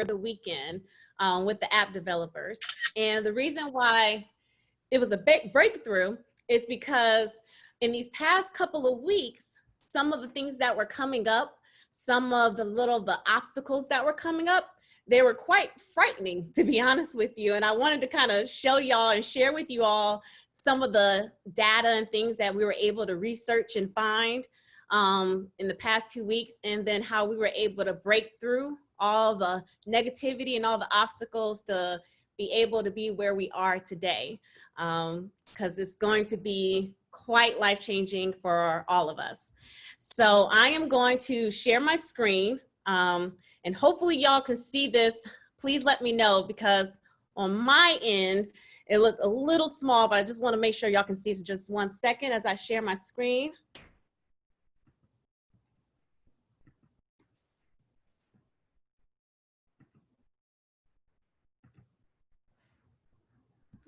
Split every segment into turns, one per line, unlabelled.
the weekend with the app developers. And the reason why it was a big breakthrough is because in these past couple of weeks, some of the things that were coming up, some of the obstacles that were coming up, they were quite frightening, to be honest with you. And I wanted to kind of show y'all and share with you all some of the data and things that we were able to research and find in the past 2 weeks, and then how we were able to break through all the negativity and all the obstacles to be able to be where we are today, because it's going to be quite life-changing for all of us. So I am going to share my screen, and hopefully y'all can see this. Please let me know, because on my end, it looked a little small, but I just want to make sure y'all can see. So just 1 second as I share my screen.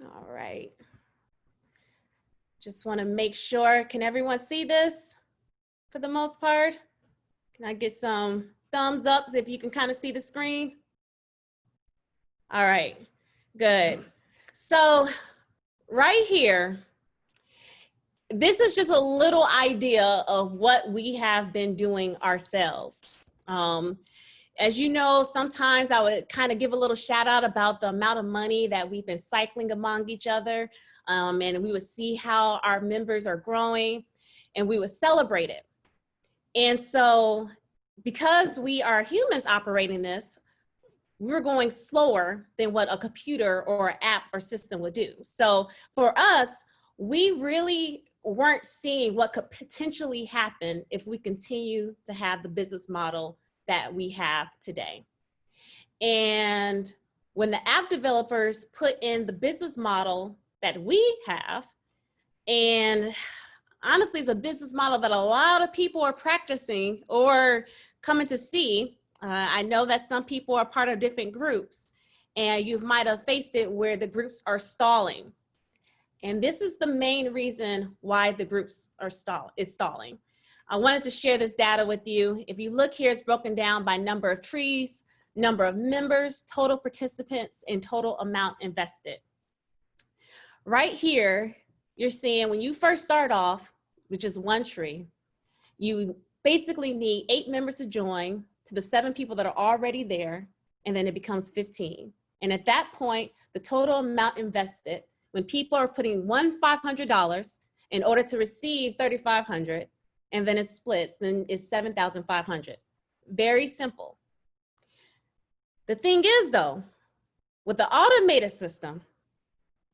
All right. Just want to make sure, can everyone see this for the most part? Can I get some thumbs ups if you can kind of see the screen? All right, good. So right here, this is just a little idea of what we have been doing ourselves. As you know, sometimes I would kind of give a little shout out about the amount of money that we've been cycling among each other. And we would see how our members are growing, and we would celebrate it. And so because we are humans operating this, we're going slower than what a computer or app or system would do. So for us, we really weren't seeing what could potentially happen if we continue to have the business model that we have today. And when the app developers put in the business model that we have, and honestly, it's a business model that a lot of people are practicing or coming to see. I know that some people are part of different groups, and you might have faced it where the groups are stalling. And this is the main reason why the groups are stalling. I wanted to share this data with you. If you look here, it's broken down by number of trees, number of members, total participants, and total amount invested. Right here, you're seeing when you first start off, which is 1 tree, you basically need 8 members to join to the 7 people that are already there, and then it becomes 15. And at that point, the total amount invested, when people are putting $1,500 in order to receive $3,500, and then it splits, then it's $7,500. Very simple. The thing is though, with the automated system,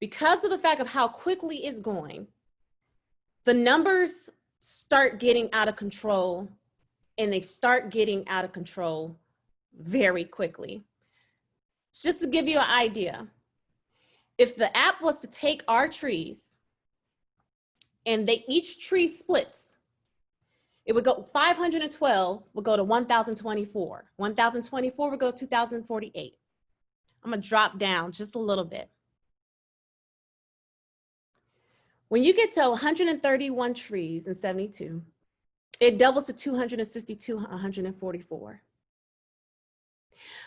because of the fact of how quickly it's going, the numbers start getting out of control, and they start getting out of control very quickly. Just to give you an idea, if the app was to take our trees and each tree splits, it would go 512 would go to 1,024. 1,024 would go to 2,048. I'm gonna drop down just a little bit. When you get to 131 trees and 72, it doubles to 262, 144.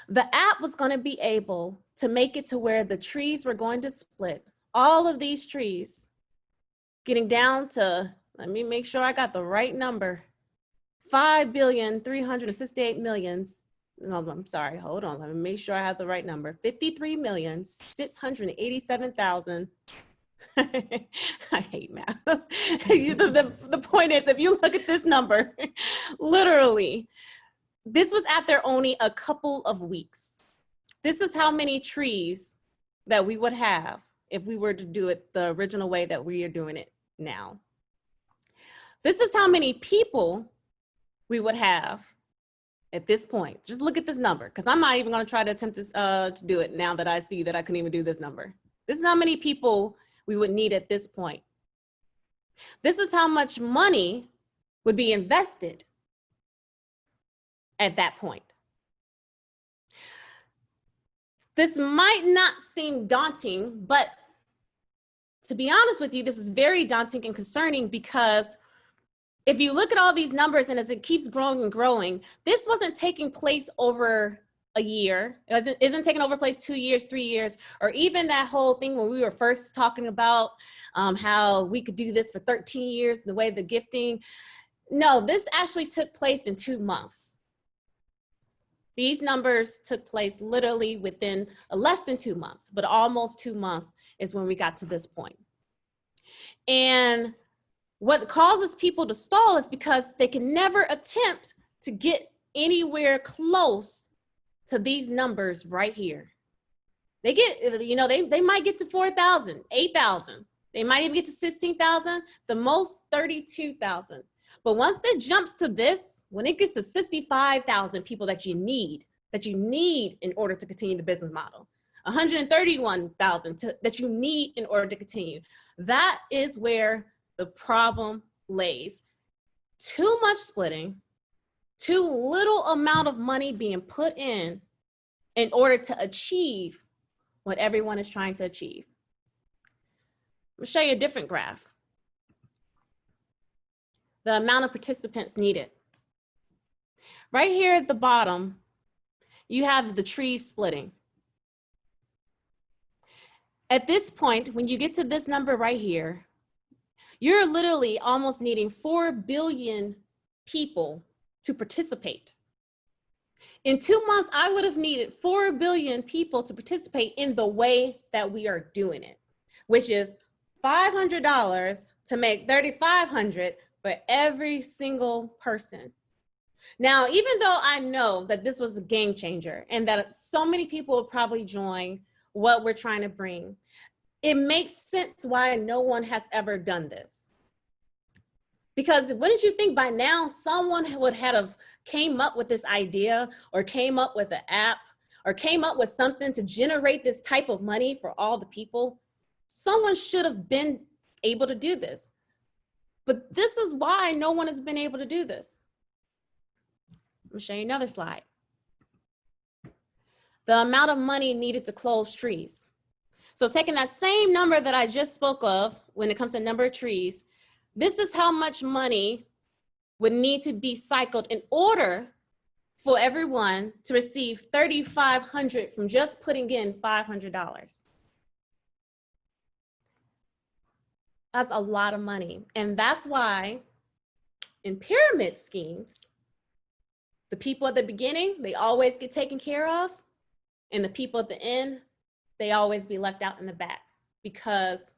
The app was going to be able to make it to where the trees were going to split, all of these trees, getting down to, let me make sure I got the right number, 5,368,000,000. No, I'm sorry, hold on, let me make sure I have the right number. 53,687,000. I hate math. The point is, if you look at this number, literally, this was after only a couple of weeks. This is how many trees that we would have if we were to do it the original way that we are doing it now. This is how many people we would have at this point. Just look at this number, because I'm not even going to try to attempt this, to do it now that I see that I couldn't even do this number. This is how many people we would need at this point. This is how much money would be invested at that point. This might not seem daunting, but to be honest with you, this is very daunting and concerning, because if you look at all these numbers and as it keeps growing and growing, this wasn't taking place over a year, isn't taking over place 2 years, 3 years, or even that whole thing when we were first talking about how we could do this for 13 years, the way the gifting. No, this actually took place in 2 months. These numbers took place literally within less than 2 months, but almost 2 months is when we got to this point. And what causes people to stall is because they can never attempt to get anywhere close to these numbers right here. They get, you know, they might get to 4,000, 8,000. They might even get to 16,000, the most 32,000. But once it jumps to this, when it gets to 65,000 people that you need in order to continue the business model, 131,000 that you need in order to continue, that is where the problem lays. Too much splitting, too little amount of money being put in order to achieve what everyone is trying to achieve. I'm gonna show you a different graph. The amount of participants needed. Right here at the bottom, you have the trees splitting. At this point, when you get to this number right here, you're literally almost needing 4 billion people to participate. In 2 months, I would have needed 4 billion people to participate in the way that we are doing it, which is $500 to make $3,500 for every single person. Now, even though I know that this was a game changer and that so many people will probably join what we're trying to bring, it makes sense why no one has ever done this. Because wouldn't you think by now someone would have came up with this idea or came up with an app or came up with something to generate this type of money for all the people? Someone should have been able to do this. But this is why no one has been able to do this. I'm gonna show you another slide. The amount of money needed to close trees. So taking that same number that I just spoke of when it comes to number of trees, this is how much money would need to be cycled in order for everyone to receive $3,500 from just putting in $500. That's a lot of money. And that's why in pyramid schemes, the people at the beginning, they always get taken care of. And the people at the end, they always be left out in the back because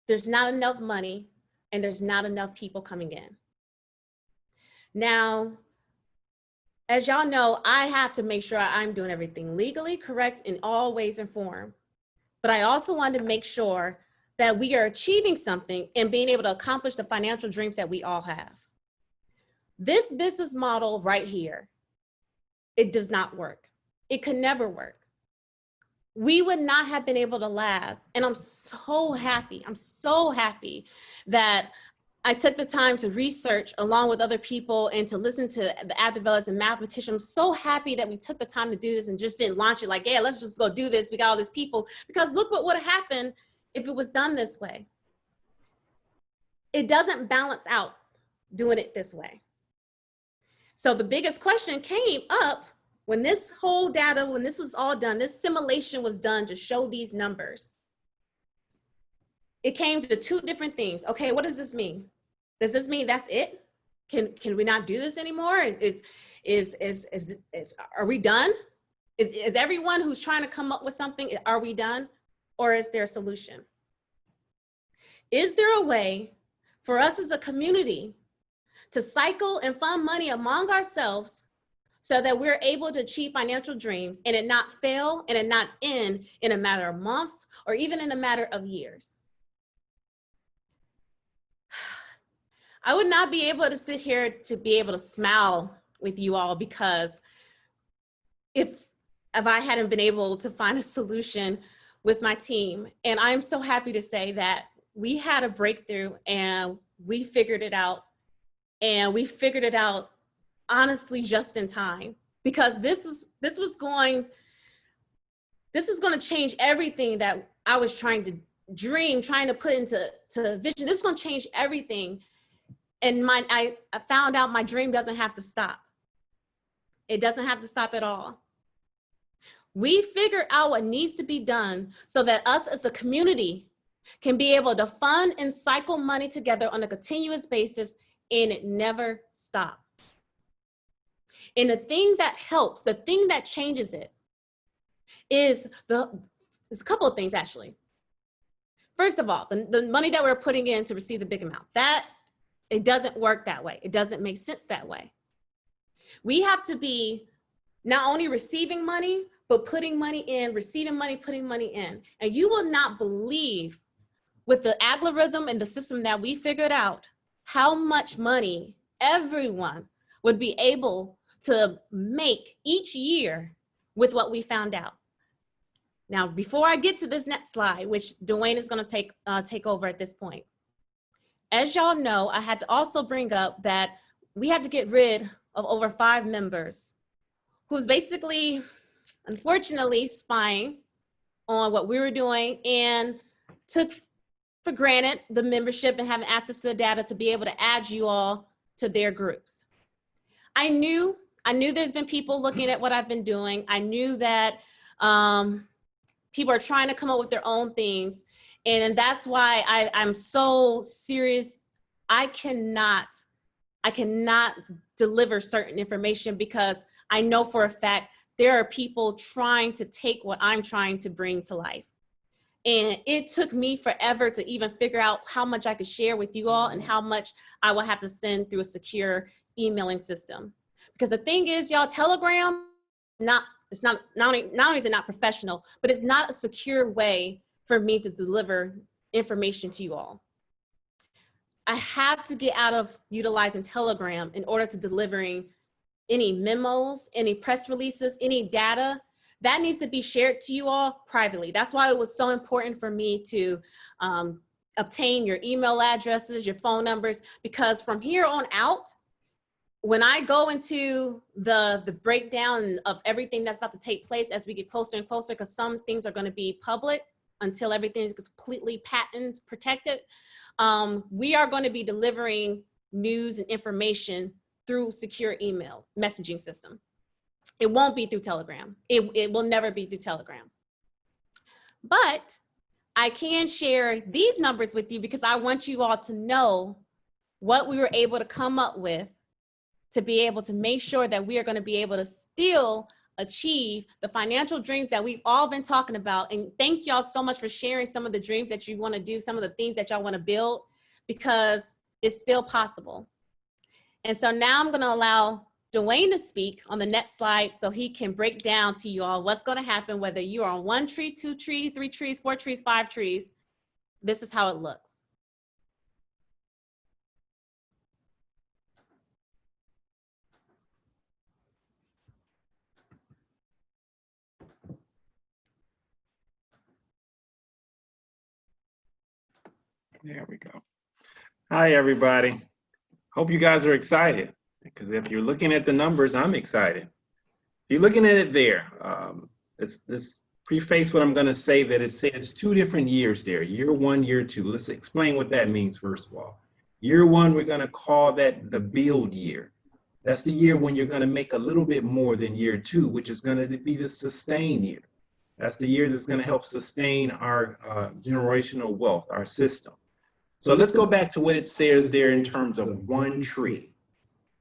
there's not enough money and there's not enough people coming in. Now, as y'all know, I have to make sure I'm doing everything legally correct in all ways and form. But I also want to make sure that we are achieving something and being able to accomplish the financial dreams that we all have. This business model right here, it does not work. It could never work. We would not have been able to last. And I'm so happy that I took the time to research along with other people and to listen to the app developers and mathematicians. I'm so happy that we took the time to do this and just didn't launch it like, yeah, let's just go do this. We got all these people. Because look what would have happened if it was done this way. It doesn't balance out doing it this way. So the biggest question came up when this whole data, when this was all done, this simulation was done to show these numbers. It came to 2 different things. Okay, what does this mean? Does this mean that's it? Can we not do this anymore? Are we done? Is everyone who's trying to come up with something, are we done? Or is there a solution? Is there a way for us as a community to cycle and fund money among ourselves so that we're able to achieve financial dreams and it not fail and it not end in a matter of months or even in a matter of years? I would not be able to sit here to be able to smile with you all because if I hadn't been able to find a solution with my team. And I'm so happy to say that we had a breakthrough and we figured it out. And we figured it out honestly just in time, because this was going to change everything that I was trying to dream, trying to put into vision. This is going to change everything. And I found out my dream doesn't have to stop. It doesn't have to stop at all. We figure out what needs to be done so that us as a community can be able to fund and cycle money together on a continuous basis, and it never stops. And the thing that helps, the thing that changes it is there's a couple of things actually. First of all, the money that we're putting in to receive the big amount, that it doesn't work that way. It doesn't make sense that way. We have to be not only receiving money, but putting money in, receiving money, putting money in. And you will not believe, with the algorithm and the system that we figured out, how much money everyone would be able to make each year with what we found out. Now, before I get to this next slide, which Dwayne is going to take over at this point, as y'all know, I had to also bring up that we had to get rid of over 5 members who's basically, unfortunately, spying on what we were doing and took for granted the membership and having access to the data to be able to add you all to their groups. I knew there's been people looking at what I've been doing. I knew that people are trying to come up with their own things. And that's why I'm so serious. I cannot deliver certain information because I know for a fact there are people trying to take what I'm trying to bring to life. And it took me forever to even figure out how much I could share with you all and how much I will have to send through a secure emailing system. Because the thing is, y'all, Telegram, not only is it not professional, but it's not a secure way for me to deliver information to you all. I have to get out of utilizing Telegram in order to delivering any memos, any press releases, any data that needs to be shared to you all privately. That's why it was so important for me to obtain your email addresses, your phone numbers, because from here on out, when I go into the breakdown of everything that's about to take place as we get closer and closer, because some things are going to be public until everything is completely patent protected, we are going to be delivering news and information through secure email messaging system. It won't be through Telegram. It will never be through Telegram. But I can share these numbers with you because I want you all to know what we were able to come up with to be able to make sure that we are going to be able to still achieve the financial dreams that we've all been talking about. And thank y'all so much for sharing some of the dreams that you want to do, some of the things that y'all want to build, because it's still possible. And so now I'm going to allow Dwayne to speak on the next slide so he can break down to you all what's going to happen, whether you are on 1 tree, 2 trees, 3 trees, 4 trees, 5 trees. This is how it looks.
There we go. Hi, everybody. Hope you guys are excited, because if you're looking at the numbers, I'm excited. If you're looking at it there, let's preface what I'm going to say, that it says 2 different years there, year 1, year 2. Let's explain what that means, first of all. Year 1, we're going to call that the build year. That's the year when you're going to make a little bit more than year 2, which is going to be the sustain year. That's the year that's going to help sustain our generational wealth, our system. So let's go back to what it says there in terms of 1 tree.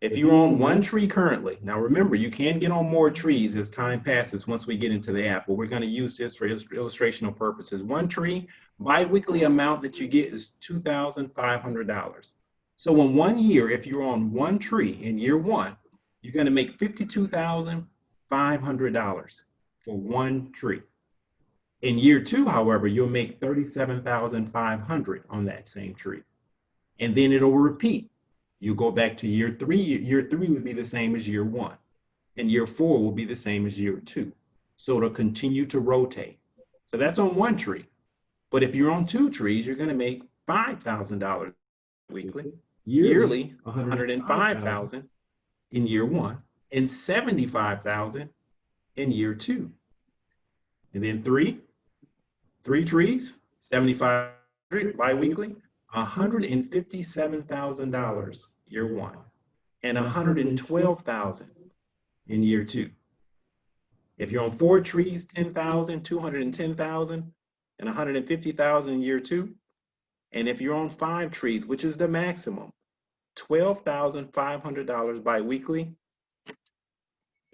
If you're on 1 tree currently, now remember, you can get on more trees as time passes once we get into the app, but we're going to use this for illustrational purposes. 1 tree, biweekly amount that you get is $2,500. So in 1 year, if you're on 1 tree in year 1, you're going to make $52,500 for 1 tree. In year 2, however, you'll make $37,500 on that same tree. And then it'll repeat. You go back to year 3. Year 3 would be the same as year 1. And year 4 will be the same as year 2. So it'll continue to rotate. So that's on 1 tree. But if you're on 2 trees, you're going to make $5,000 weekly, yearly $105,000 in year 1, and $75,000 in year 2. And then 3 trees, $75 biweekly, $157,000 year 1, and $112,000 in year 2. If you're on 4 trees, 10,000, 210,000, and 150,000 in year 2. And if you're on 5 trees, which is the maximum, $12,500 biweekly.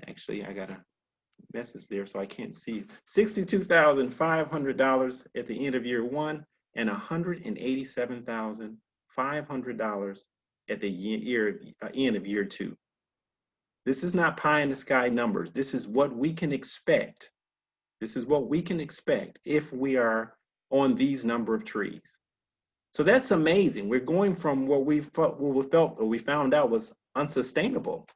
Actually, I got a message there, so I can't see. $62,500 at the end of year 1, and $187,500 at the end of year 2. This is not pie in the sky numbers. This is what we can expect. This is what we can expect if we are on these number of trees. So that's amazing. We're going from what we felt or we found out was unsustainable,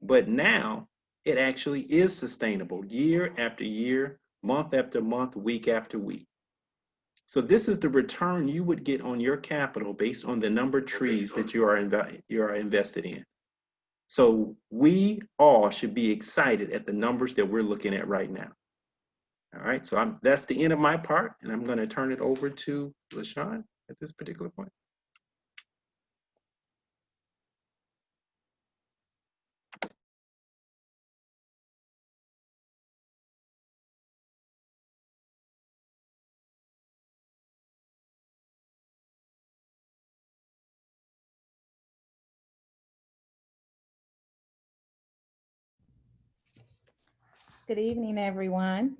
but now it actually is sustainable year after year, month after month, week after week. So this is the return you would get on your capital based on the number of trees that you are invested in. So we all should be excited at the numbers that we're looking at right now. All right, so that's the end of my part, and I'm going to turn it over to LaShawn at this particular point.
Good evening, everyone.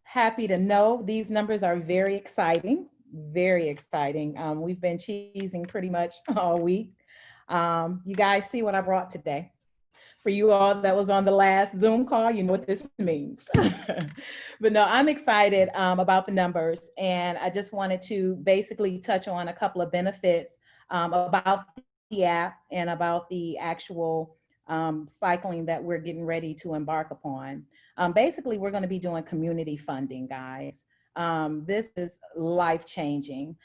Happy to know these numbers are very exciting, very exciting. We've been cheesing pretty much all week. You guys see what I brought today. For you all that was on the last Zoom call, you know what this means. But no, I'm excited about the numbers, and I just wanted to basically touch on a couple of benefits about the app and about the actual cycling that we're getting ready to embark upon. Basically, we're going to be doing community funding, guys. This is life-changing.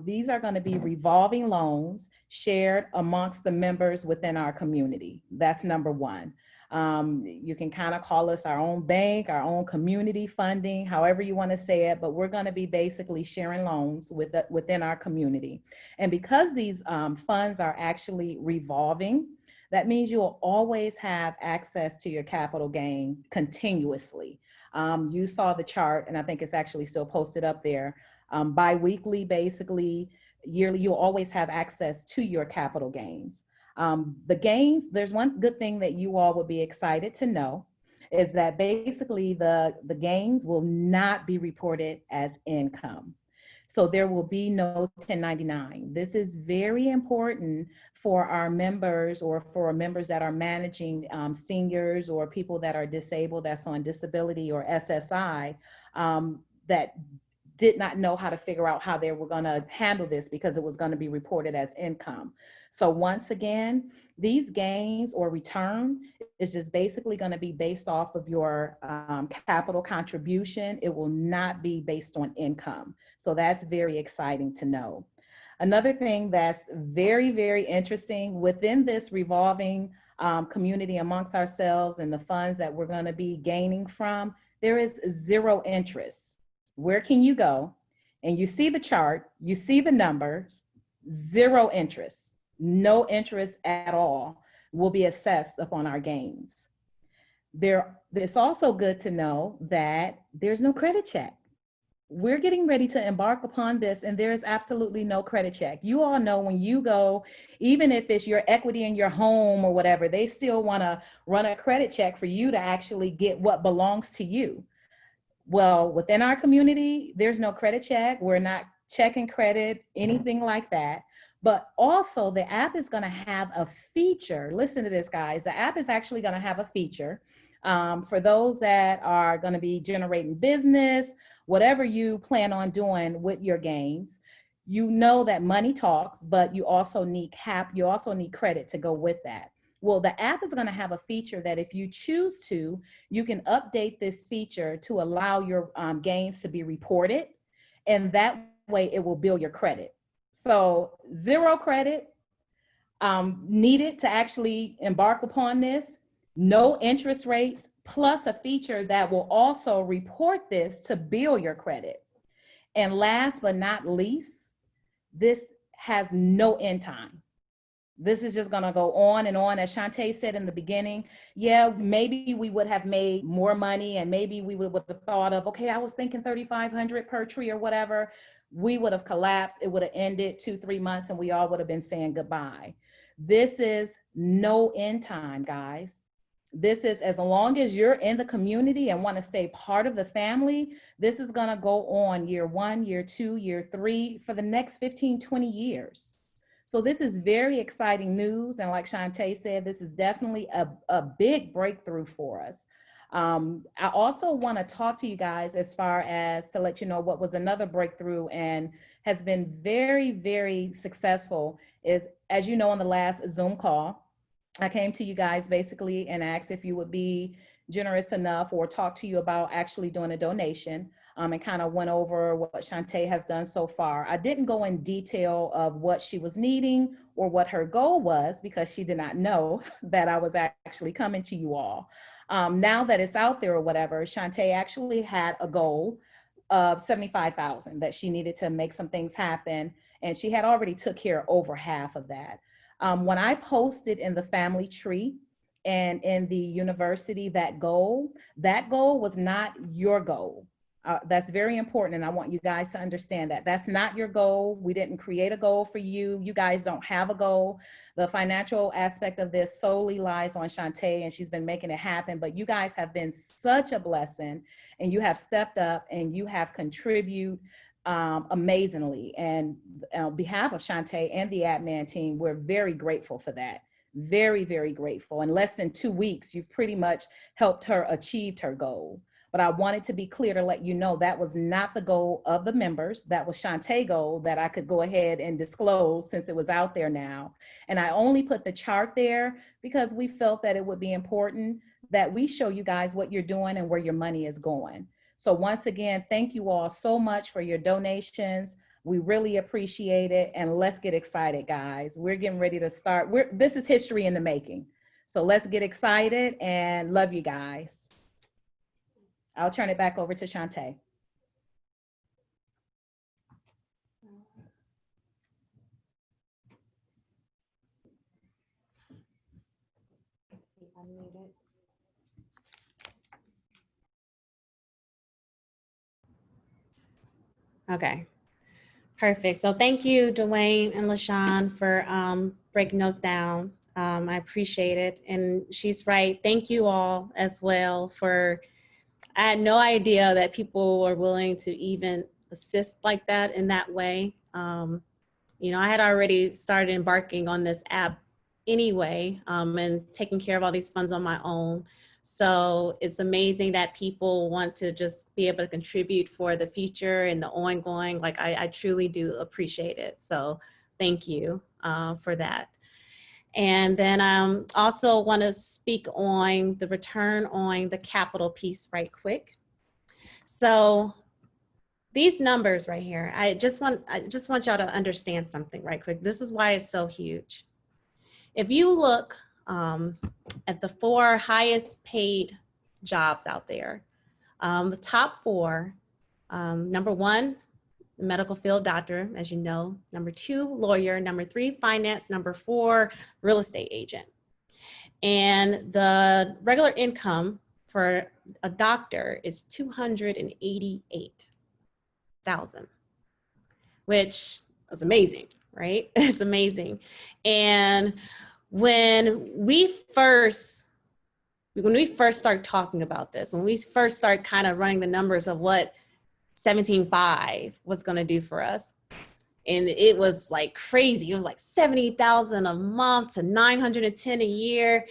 These are going to be revolving loans shared amongst the members within our community. That's number one. You can kind of call us our own bank, our own community funding, however you want to say it, but we're going to be basically sharing loans within our community. And because these funds are actually revolving, that means you'll always have access to your capital gain continuously. You saw the chart, and I think it's actually still posted up there. Bi-weekly, basically, yearly, you'll always have access to your capital gains. The gains, there's one good thing that you all will be excited to know, is that basically the gains will not be reported as income. So there will be no 1099. This is very important for our members, or for members that are managing seniors or people that are disabled, that's on disability or SSI, that did not know how to figure out how they were going to handle this because it was going to be reported as income. So once again, these gains or return is just basically going to be based off of your capital contribution. It will not be based on income. So that's very exciting to know. Another thing that's very, very interesting within this revolving community amongst ourselves and the funds that we're going to be gaining from, there is zero interest. Where can you go? And you see the chart, you see the numbers, zero interest, no interest at all will be assessed upon our gains. It's also good to know that there's no credit check. We're getting ready to embark upon this, and there's absolutely no credit check. You all know when you go, even if it's your equity in your home or whatever, they still want to run a credit check for you to actually get what belongs to you. Well, within our community, there's no credit check. We're not checking credit, anything like that. But also the app is going to have a feature. Listen to this, guys. The app is actually going to have a feature for those that are going to be generating business, whatever you plan on doing with your gains. You know that money talks, but you also need credit to go with that. Well, the app is going to have a feature that if you choose to, you can update this feature to allow your gains to be reported, and that way it will build your credit. So zero credit needed to actually embark upon this, no interest rates, plus a feature that will also report this to build your credit. And last but not least, this has no end time. This is just going to go on and on. As Shantae said in the beginning, yeah, maybe we would have made more money, and maybe we would have thought of, okay, I was thinking 3,500 per tree or whatever. We would have collapsed. It would have ended 2-3 months and we all would have been saying goodbye. This is no end time, guys. This is, as long as you're in the community and want to stay part of the family, this is going to go on year 1, year 2, year 3 for the next 15, 20 years. So this is very exciting news. And like Shantae said, this is definitely a big breakthrough for us. I also want to talk to you guys as far as to let you know what was another breakthrough and has been very, very successful is, as you know, on the last Zoom call, I came to you guys basically and asked if you would be generous enough or talk to you about actually doing a donation. And kind of went over what Shantae has done so far. I didn't go in detail of what she was needing or what her goal was because she did not know that I was actually coming to you all. Now that it's out there or whatever, Shantae actually had a goal of 75,000 that she needed to make some things happen. And she had already took care of over half of that. When I posted in the family tree and in the university that goal was not your goal. That's very important. And I want you guys to understand that that's not your goal. We didn't create a goal for you. You guys don't have a goal. The financial aspect of this solely lies on Shantae, and she's been making it happen. But you guys have been such a blessing, and you have stepped up and you have contributed amazingly. And on behalf of Shantae and the admin team, we're very grateful for that. Very, very grateful. In less than 2 weeks, you've pretty much helped her achieve her goal. But I wanted to be clear to let you know that was not the goal of the members. That was Shantae's goal that I could go ahead and disclose since it was out there now. And I only put the chart there because we felt that it would be important that we show you guys what you're doing and where your money is going. So once again, thank you all so much for your donations. We really appreciate it. And let's get excited, guys. We're getting ready to start. This is history in the making. So let's get excited and love you guys. I'll turn it back over to Shantae.
Okay, perfect. So thank you, Dwayne and LaShawn, for breaking those down. I appreciate it. And she's right. Thank you all as well for, I had no idea that people were willing to even assist like that in that way. You know, I had already started embarking on this app anyway, and taking care of all these funds on my own. So it's amazing that people want to just be able to contribute for the future and the ongoing. Like I truly do appreciate it. So thank you for that. And then also want to speak on the return on the capital piece right quick. So these numbers right here, I just want y'all to understand something right quick. This is why it's so huge. If you look at the 4 highest paid jobs out there, the top 4, number 1, the medical field doctor, as you know, number 2, lawyer, number 3, finance, number 4, real estate agent. And the regular income for a doctor is $288,000, which is amazing, right? It's amazing. And when we first start talking about this, when we first start kind of running the numbers of what 17.5 was going to do for us, and it was like crazy. It was like 70,000 a month to 910 a year.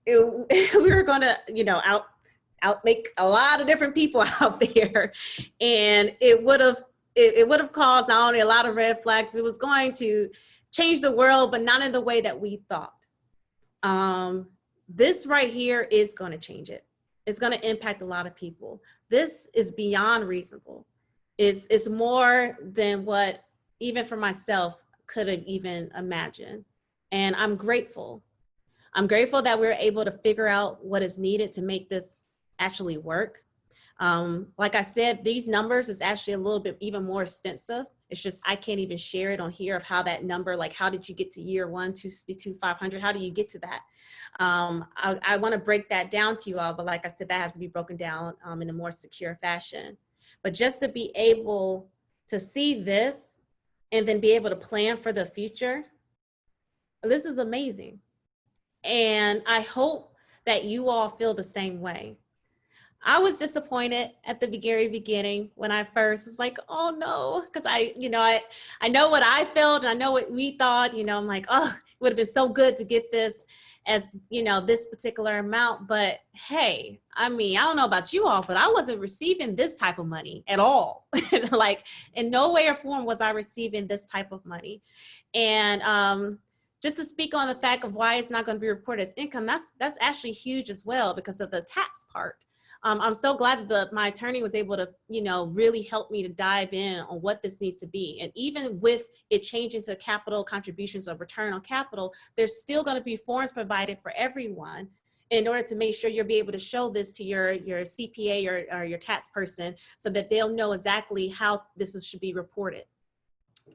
We were going to, you know, outmake a lot of different people out there, and it would have caused not only a lot of red flags, it was going to change the world, but not in the way that we thought. This right here is going to change it. It's going to impact a lot of people. This is beyond reasonable. It's more than what even for myself could have even imagined. And I'm grateful. I'm grateful that we're able to figure out what is needed to make this actually work. Like I said, these numbers is actually a little bit even more extensive. It's just, I can't even share it on here of how that number, like how did you get to year 1, 262, 500? How do you get to that? I want to break that down to you all, but like I said, that has to be broken down in a more secure fashion. But just to be able to see this and then be able to plan for the future, this is amazing. And I hope that you all feel the same way. I was disappointed at the very beginning when I first was like, oh no, because I know what I felt, and I know what we thought, I'm like, oh, it would have been so good to get this as, this particular amount. But hey, I mean, I don't know about you all, but I wasn't receiving this type of money at all. Like in no way or form was I receiving this type of money. And just to speak on the fact of why it's not going to be reported as income, that's actually huge as well because of the tax part. I'm so glad that my attorney was able to, really help me to dive in on what this needs to be. And even with it changing to capital contributions or return on capital, there's still going to be forms provided for everyone in order to make sure you'll be able to show this to your CPA or your tax person so that they'll know exactly how this should be reported.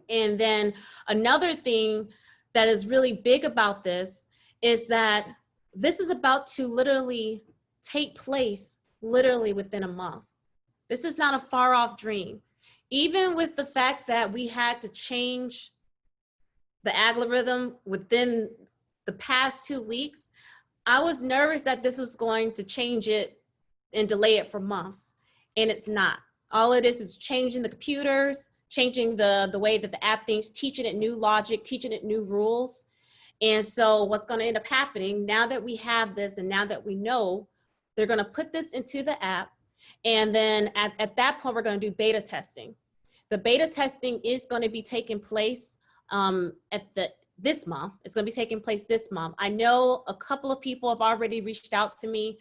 And then another thing that is really big about this is that this is about to literally take place literally within a month. This is not a far off dream. Even with the fact that we had to change the algorithm within the past 2 weeks, I was nervous that this was going to change it and delay it for months. And it's not. All it is changing the computers, changing the way that the app thinks, teaching it new logic, teaching it new rules. And so what's going to end up happening now that we have this and now that we know, they're going to put this into the app. And then at that point, we're going to do beta testing. The beta testing is going to be taking place this month. It's going to be taking place this month. I know a couple of people have already reached out to me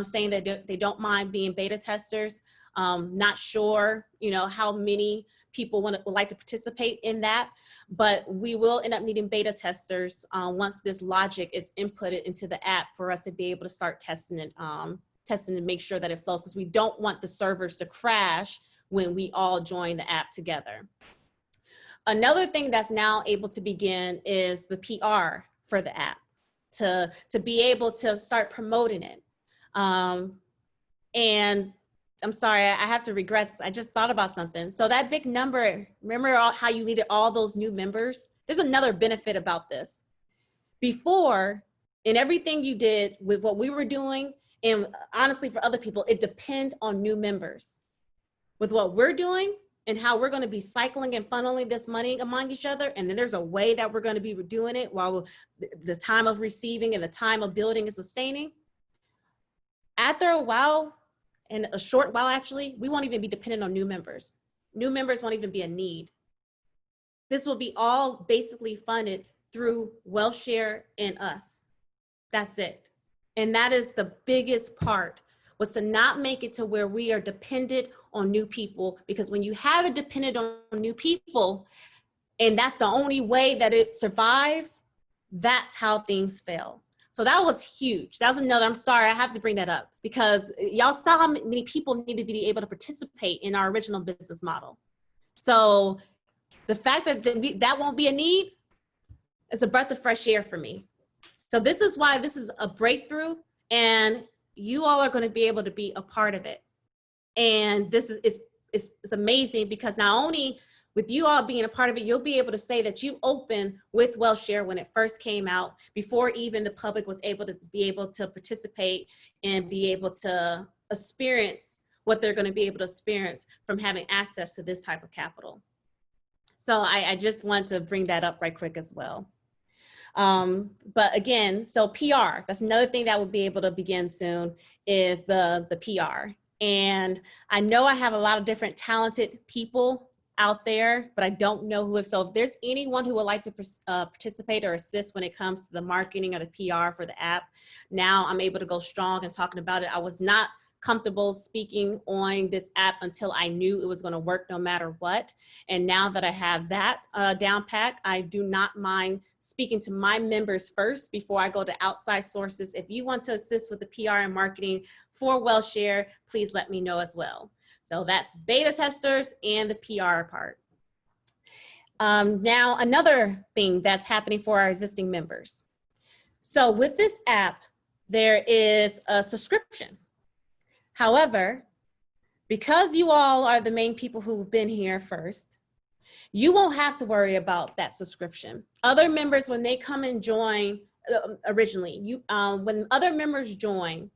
saying that they don't mind being beta testers. Not sure, how many people would like to participate in that, but we will end up needing beta testers once this logic is inputted into the app for us to be able to start testing it, testing to make sure that it flows, because we don't want the servers to crash when we all join the app together. Another thing that's now able to begin is the PR for the app, to be able to start promoting it. And I'm sorry, I have to regress. I just thought about something. So that big number, remember how you needed all those new members? There's another benefit about this. Before, in everything you did with what we were doing, and honestly for other people, it depends on new members. With what we're doing and how we're going to be cycling and funneling this money among each other, and then there's a way that we're going to be doing it while the time of receiving and the time of building and sustaining. After a while, in a short while actually, we won't even be dependent on new members. New members won't even be a need. This will be all basically funded through Wealthshare and us. That's it. And that is the biggest part, was to not make it to where we are dependent on new people, because when you have it dependent on new people, and that's the only way that it survives, that's how things fail. So that was huge. That was another, I'm sorry, I have to bring that up, because y'all saw how many people need to be able to participate in our original business model. So the fact that that won't be a need is a breath of fresh air for me. So this is why this is a breakthrough, and you all are going to be able to be a part of it. And this is it's amazing, because not only with you all being a part of it, you'll be able to say that you opened with Wealthshare when it first came out, before even the public was able to participate and be able to experience what they're going to be able to experience from having access to this type of capital. So I just want to bring that up right quick as well. But again, so PR, that's another thing that will be able to begin soon, is the PR. And I know I have a lot of different talented people out there, but I don't know who. So if there's anyone who would like to participate or assist when it comes to the marketing or the PR for the app, now I'm able to go strong and talking about it. I was not comfortable speaking on this app until I knew it was going to work no matter what. And now that I have that down pat, I do not mind speaking to my members first before I go to outside sources. If you want to assist with the PR and marketing for Wealthshare, please let me know as well. So that's beta testers and the PR part. Now, another thing that's happening for our existing members. So with this app, there is a subscription. However, because you all are the main people who've been here first, you won't have to worry about that subscription. Other members, when they come and join originally, when other members join,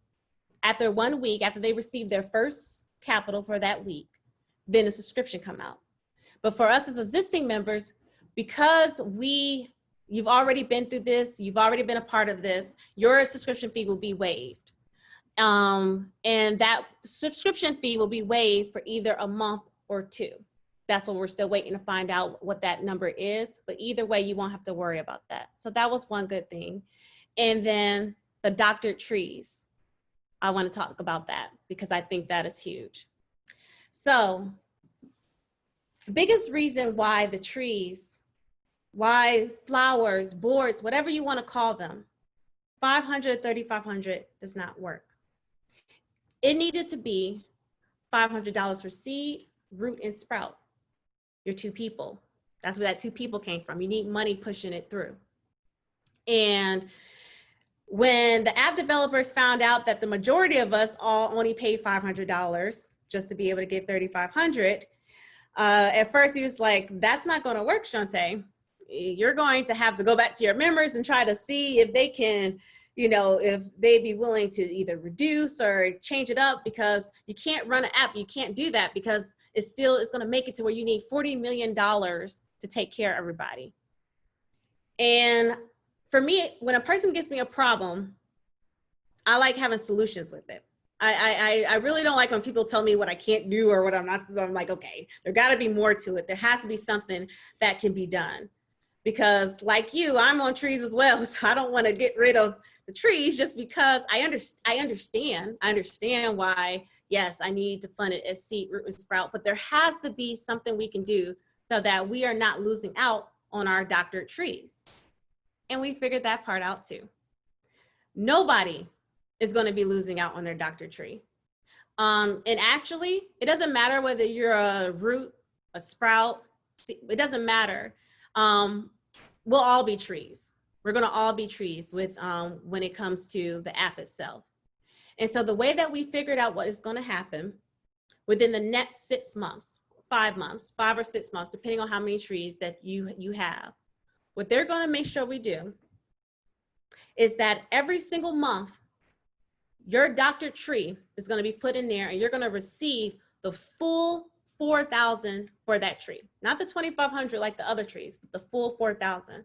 after 1 week, after they receive their first capital for that week, then the subscription come out. But for us as existing members, because you've already been through this, you've already been a part of this, your subscription fee will be waived. And that subscription fee will be waived for either a month or 2. That's what we're still waiting to find out what that number is. But either way, you won't have to worry about that. So that was one good thing. And then the doctored trees. I want to talk about that because I think that is huge. So the biggest reason why the trees, why flowers, boards, whatever you want to call them, 500, 3,500 does not work. It needed to be $500 for seed, root, and sprout. Your 2 people. That's where that 2 people came from. You need money pushing it through. And when the app developers found out that the majority of us all only paid $500 just to be able to get 3,500, at first he was like, that's not going to work, Shante. You're going to have to go back to your members and try to see if they can, if they'd be willing to either reduce or change it up, because you can't run an app. You can't do that because it's going to make it to where you need $40 million to take care of everybody. And for me, when a person gives me a problem, I like having solutions with it. I really don't like when people tell me what I can't do or what I'm not. I'm like, okay, there got to be more to it. There has to be something that can be done. Because like you, I'm on trees as well. So I don't want to get rid of the trees just because I understand why, yes, I need to fund it as seed, root, and sprout, but there has to be something we can do so that we are not losing out on our doctored trees. And we figured that part out too. Nobody is going to be losing out on their doctored tree. And actually, it doesn't matter whether you're a root, a sprout, it doesn't matter. We'll all be trees. We're going to all be trees with when it comes to the app itself. And so the way that we figured out what is going to happen within the next 6 months, 5 months, 5 or 6 months, depending on how many trees that you have, what they're going to make sure we do is that every single month, your doctored tree is going to be put in there and you're going to receive the full 4,000 for that tree, not the 2,500 like the other trees, but the full 4,000.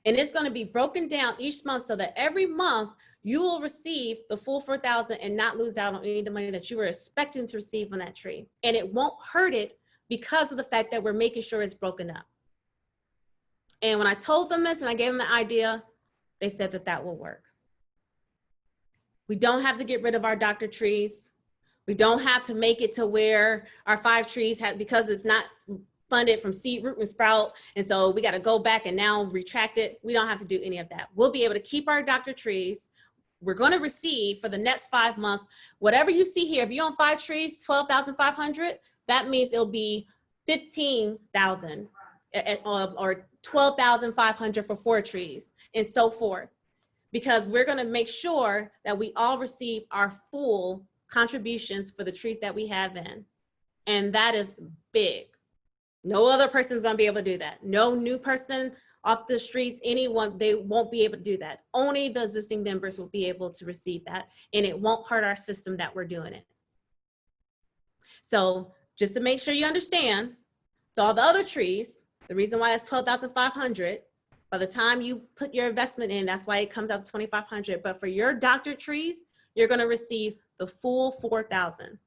And it's going to be broken down each month so that every month you will receive the full 4,000 and not lose out on any of the money that you were expecting to receive on that tree. And it won't hurt it because of the fact that we're making sure it's broken up. And when I told them this and I gave them the idea, they said that that will work. We don't have to get rid of our doctored trees. We don't have to make it to where our 5 trees have, because it's not funded from seed, root, and sprout. And so we got to go back and now retract it. We don't have to do any of that. We'll be able to keep our doctored trees. We're going to receive for the next 5 months, whatever you see here. If you own 5 trees, 12,500, that means it'll be 15,000 or 12,500 for 4 trees and so forth. Because we're going to make sure that we all receive our full contributions for the trees that we have in. And that is big. No other person is going to be able to do that. No new person off the streets, anyone, they won't be able to do that. Only the existing members will be able to receive that. And it won't hurt our system that we're doing it. So just to make sure you understand, so all the other trees, the reason why it's 12,500, by the time you put your investment in, that's why it comes out to 2,500. But for your doctored trees, you're going to receive the full 4,000.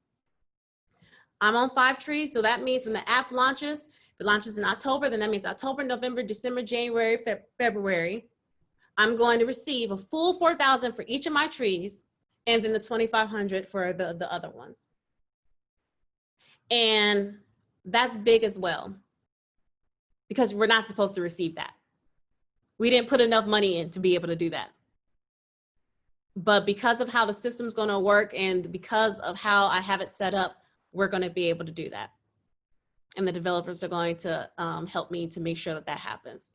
I'm on 5 trees, so that means when the app launches, if it launches in October, then that means October, November, December, January, February, I'm going to receive a full 4,000 for each of my trees, and then the 2,500 for the other ones. And that's big as well, because we're not supposed to receive that. We didn't put enough money in to be able to do that. But because of how the system's going to work and because of how I have it set up, we're going to be able to do that. And the developers are going to help me to make sure that that happens.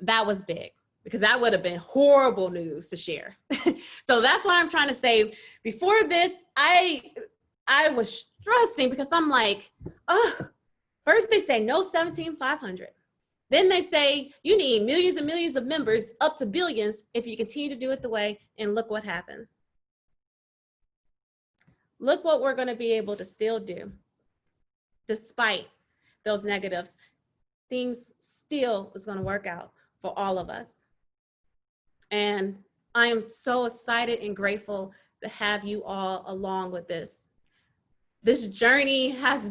That was big, because that would have been horrible news to share. So that's why I'm trying to say, before this, I was stressing, because I'm like, oh, first they say no 17,500. Then they say you need millions and millions of members, up to billions, if you continue to do it the way, and look what happens. Look what we're going to be able to still do. Despite those negatives, things still is going to work out for all of us. And I am so excited and grateful to have you all along with this. This journey has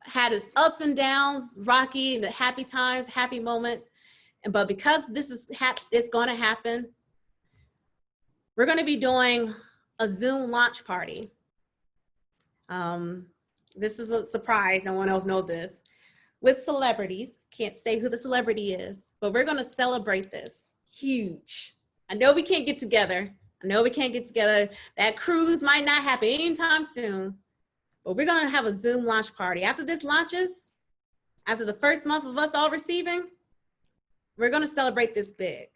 had its ups and downs, rocky, the happy times, happy moments. But because this is it's going to happen, we're going to be doing a Zoom launch party. This is a surprise. No one else knows this. With celebrities. Can't say who the celebrity is, but we're going to celebrate this. Huge. I know we can't get together. That cruise might not happen anytime soon, but we're going to have a Zoom launch party. After this launches, after the first month of us all receiving, we're going to celebrate this big.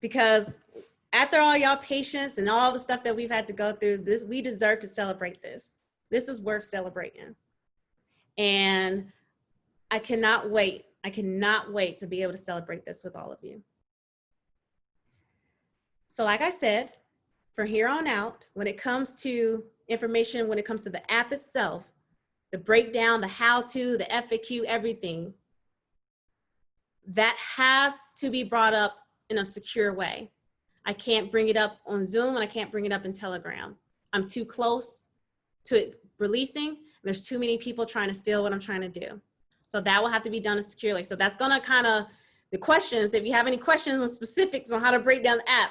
Because after all y'all patience and all the stuff that we've had to go through, this, we deserve to celebrate this. This is worth celebrating. And I cannot wait. I cannot wait to be able to celebrate this with all of you. So like I said, from here on out, when it comes to information, when it comes to the app itself, the breakdown, the how-to, the FAQ, everything, that has to be brought up in a secure way. I can't bring it up on Zoom, and I can't bring it up in Telegram. I'm too close to it releasing. There's too many people trying to steal what I'm trying to do. So that will have to be done securely. So that's gonna kind of, the questions, if you have any questions on specifics on how to break down the app,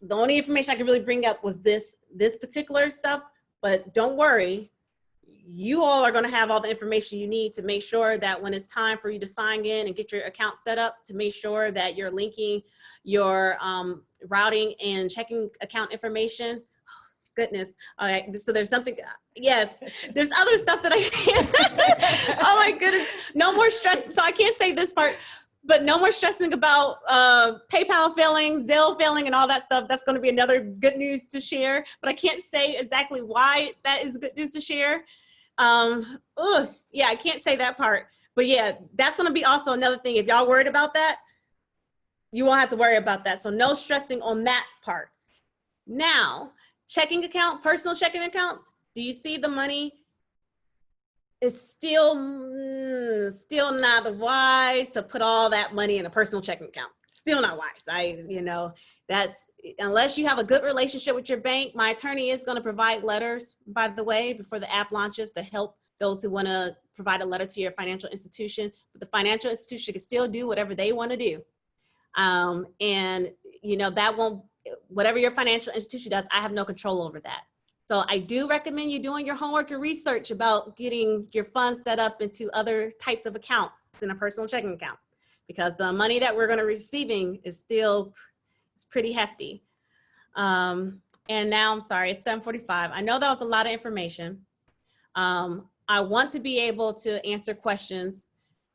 the only information I can really bring up was this particular stuff, but don't worry, you all are gonna have all the information you need to make sure that when it's time for you to sign in and get your account set up, to make sure that you're linking your routing and checking account information. Goodness. All right. So there's something. Yes. There's other stuff that I can't. Oh my goodness. No more stress. So I can't say this part, but no more stressing about PayPal failing, Zelle failing, and all that stuff. That's going to be another good news to share. But I can't say exactly why that is good news to share. Yeah, I can't say that part. But yeah, that's going to be also another thing. If y'all worried about that, you won't have to worry about that. So no stressing on that part. Now, checking account, personal checking accounts, do you see the money is still not wise to put all that money in a personal checking account? Still not wise. That's, unless you have a good relationship with your bank. My attorney is going to provide letters, by the way, before the app launches, to help those who want to provide a letter to your financial institution. But the financial institution can still do whatever they want to do. And that won't, whatever your financial institution does, I have no control over that. So I do recommend you doing your homework and research about getting your funds set up into other types of accounts than a personal checking account, because the money that we're going to be receiving is still, it's pretty hefty. And now I'm sorry, it's 7:45. I know that was a lot of information. I want to be able to answer questions.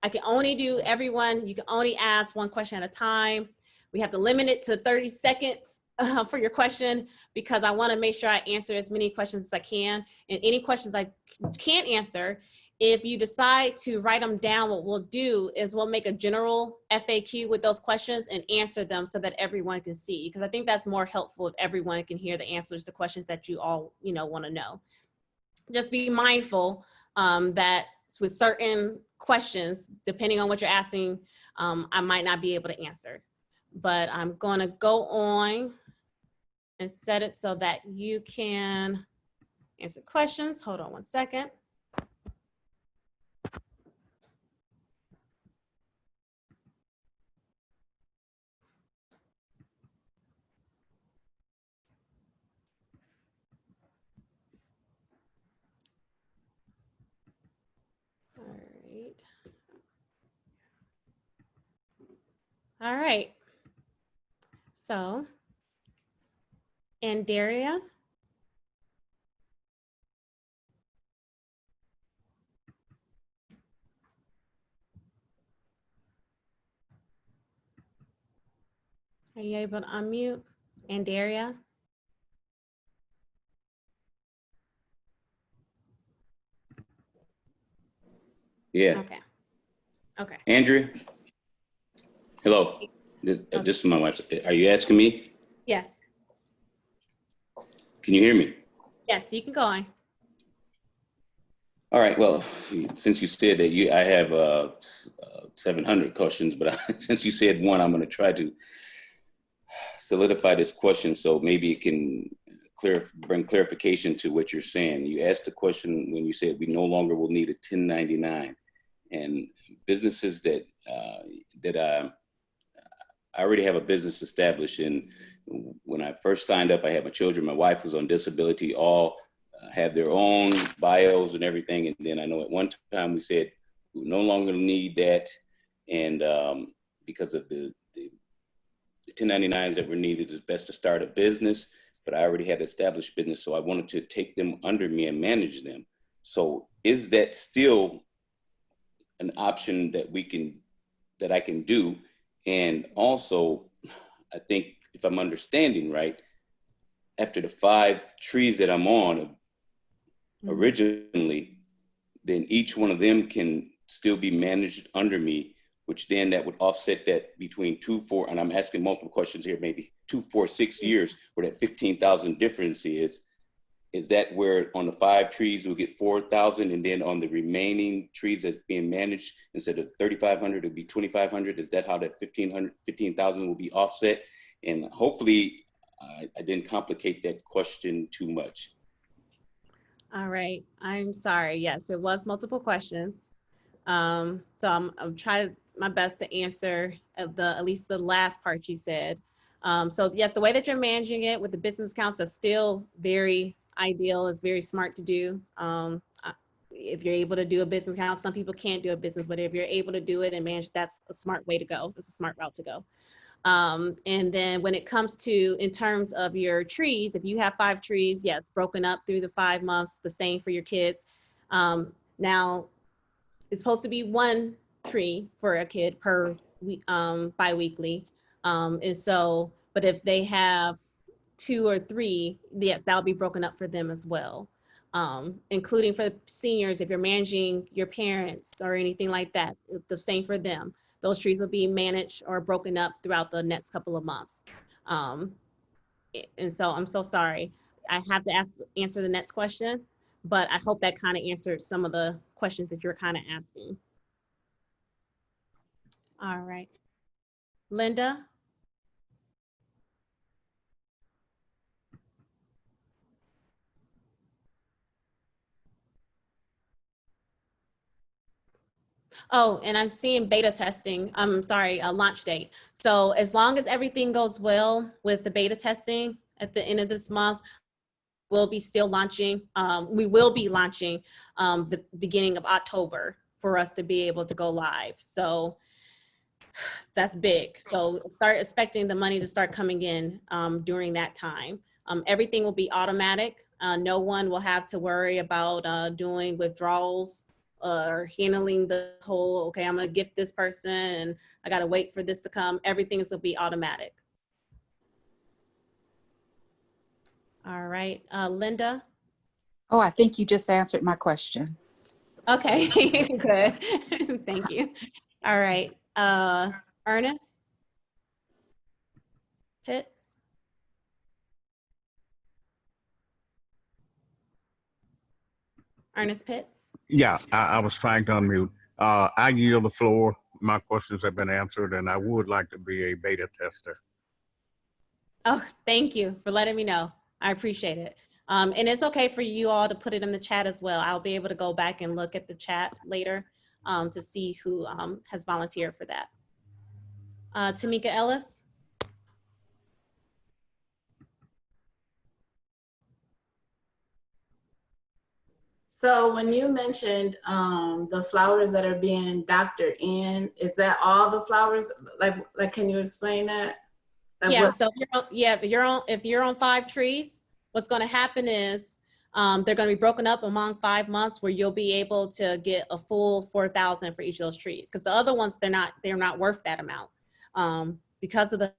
I can only do everyone, you can only ask one question at a time. We have to limit it to 30 seconds for your question, because I want to make sure I answer as many questions as I can. And any questions I can't answer, if you decide to write them down, what we'll do is we'll make a general FAQ with those questions and answer them so that everyone can see, because I think that's more helpful if everyone can hear the answers to questions that you all want to know. Just be mindful that with certain questions, depending on what you're asking, I might not be able to answer. But I'm going to go on and set it so that you can answer questions. Hold on one second. All right. So, Andaria. Are you able to unmute? Andaria?
Yeah.
Okay. Okay.
Andrea? Hello.
Okay.
This is my wife. Are you asking me?
Yes.
Can you hear me?
Yes, you can go on.
All right. Well, since you said that I have 700 questions, but since you said one, I'm going to try to solidify this question so maybe it can bring clarification to what you're saying. You asked the question when you said we no longer will need a 1099, and businesses that I already have a business established. And when I first signed up, I had my children. My wife was on disability. All have their own bios and everything. And then I know at one time we said we no longer need that, and because of the 1099s that were needed, it's best to start a business. But I already had an established business, so I wanted to take them under me and manage them. So is that still an option that I can do? And also, I think if I'm understanding right, after the 5 trees that I'm on originally, then each one of them can still be managed under me, which then that would offset that between 2, 4, and I'm asking multiple questions here, maybe 2, 4, 6 years, where that 15,000 difference is. Is that where on the 5 trees we'll get 4,000, and then on the remaining trees that's being managed, instead of 3,500, it'll be 2,500? Is that how that 15,000 will be offset? And hopefully I didn't complicate that question too much.
All right. I'm sorry. Yes, it was multiple questions. So I'm trying my best to answer at least the last part you said. So yes, the way that you're managing it with the business accounts is still very ideal. It's very smart to do. If you're able to do a business account, some people can't do a business, but if you're able to do it and manage, that's a smart way to go. It's a smart route to go. And then when it comes to, in terms of your trees, if you have 5 trees, yes, broken up through the 5 months, the same for your kids. Now, it's supposed to be 1 tree for a kid per week, bi-weekly. And so, but if they have 2 or 3, yes, that'll be broken up for them as well. Including for the seniors, if you're managing your parents or anything like that, the same for them. Those trees will be managed or broken up throughout the next couple of months. And so I'm so sorry. I have to answer the next question, but I hope that kind of answered some of the questions that you're kind of asking. All right. Linda? Oh, and I'm seeing beta testing. I'm sorry, a launch date. So as long as everything goes well with the beta testing at the end of this month, we'll be still launching. We will be launching the beginning of October for us to be able to go live. So that's big. So start expecting the money to start coming in during that time. Everything will be automatic. No one will have to worry about doing withdrawals or handling the whole, okay, I'm gonna gift this person and I gotta wait for this to come. Everything will be automatic. All right, Linda?
Oh, I think you just answered my question.
Okay, good, thank you. All right, Ernest Pitts? Ernest Pitts?
Yeah, I was trying to unmute. I yield the floor. My questions have been answered, and I would like to be a beta tester.
Oh, thank you for letting me know. I appreciate it. And it's okay for you all to put it in the chat as well. I'll be able to go back and look at the chat later to see who has volunteered for that. Tamika Ellis?
So when you mentioned the flowers that are being doctored in, is that all the flowers? Like can you explain that? Like
Yeah.
what-
So if you're on 5 trees, what's going to happen is they're going to be broken up among 5 months, where you'll be able to get a full 4,000 for each of those trees. Because the other ones, they're not worth that amount. Because of the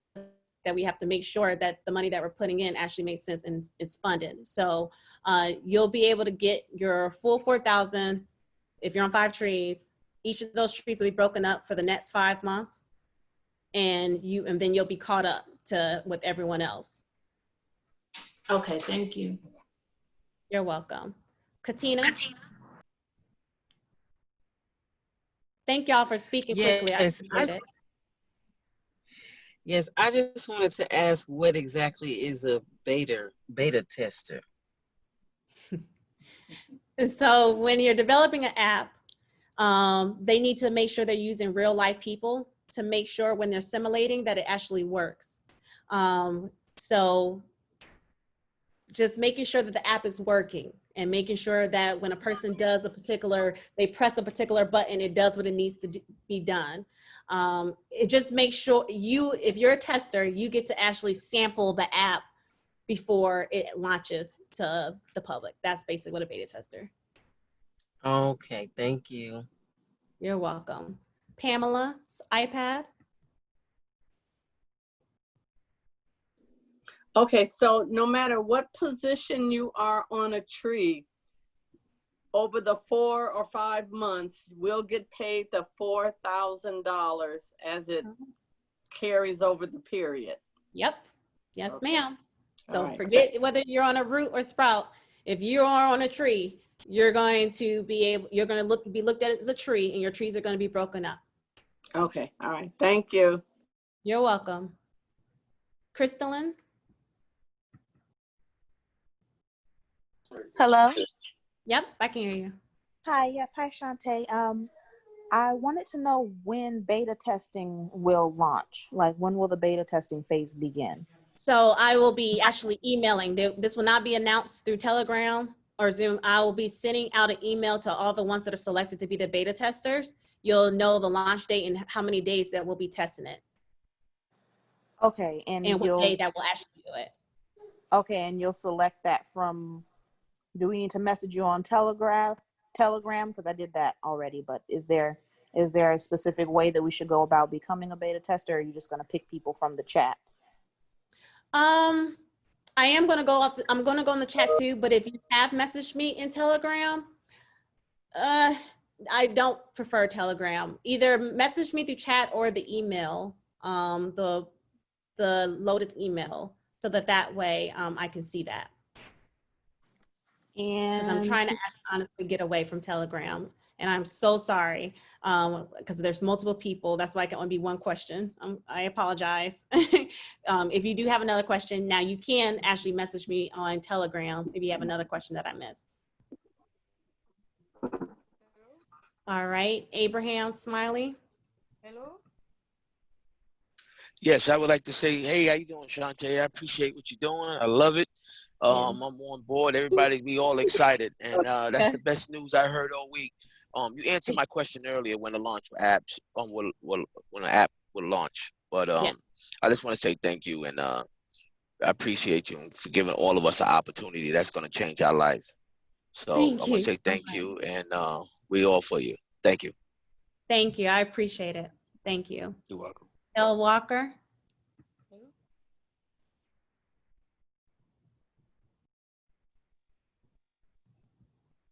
that we have to make sure that the money that we're putting in actually makes sense and is funded. So you'll be able to get your full 4,000 if you're on 5 trees. Each of those trees will be broken up for the next 5 months, and then you'll be caught up with everyone else.
Okay, thank you.
You're welcome. Katina? Thank y'all for speaking quickly. I
Yes,
appreciate it.
yes, I just wanted to ask what exactly is a beta tester?
And so when you're developing an app, they need to make sure they're using real life people to make sure when they're simulating that it actually works. So just making sure that the app is working, and making sure that when a person does they press a particular button, it does what it needs to be done. It just makes sure if you're a tester, you get to actually sample the app before it launches to the public. That's basically what a beta tester.
Okay, thank you.
You're welcome. Pamela's iPad.
Okay, so no matter what position you are on a tree, over the 4 or 5 months, we'll get paid the $4,000 as it carries over the period.
Yep. Yes,
Okay.
ma'am. So
All right.
forget whether you're on a root or sprout. If you are on a tree, you're going to be looked at as a tree, and your trees are going to be broken up.
Okay, all right, thank you.
You're welcome. Crystalline?
Hello.
Yep, I can hear you.
Hi. Yes. Hi, Shantae. I wanted to know when beta testing will launch. Like, when will the beta testing phase begin?
So I will be actually emailing. This will not be announced through Telegram or Zoom. I will be sending out an email to all the ones that are selected to be the beta testers. You'll know the launch date and how many days that we'll be testing it,
Okay, and
what day that will actually do it.
Okay, and you'll select that from. Do we need to message you on Telegram? Because I did that already. But is there a specific way that we should go about becoming a beta tester, or are you just going to pick people from the chat?
I am going to go off. I'm going to go in the chat too. But if you have messaged me in Telegram, I don't prefer Telegram. Either message me through chat or the email, the Lotus email, so that way I can see that. Because I'm trying to honestly get away from Telegram, and I'm so sorry because there's multiple people. That's why I can only be one question. I apologize. If you do have another question, now you can actually message me on Telegram if you have another question that I missed. All right, Abraham Smiley.
Hello. Yes, I would like to say, hey, how you doing, Shantae? I appreciate what you're doing. I love it. I'm on board. Everybody be all excited, and that's the best news I heard all week. You answered my question earlier when the launch for apps, when an app will launch. But I just want to say thank you, and I appreciate you for giving all of us an opportunity that's going to change our lives. So I want to say thank you, and we all for you. Thank you.
Thank you. I appreciate it. Thank you.
You're welcome.
Elle Walker.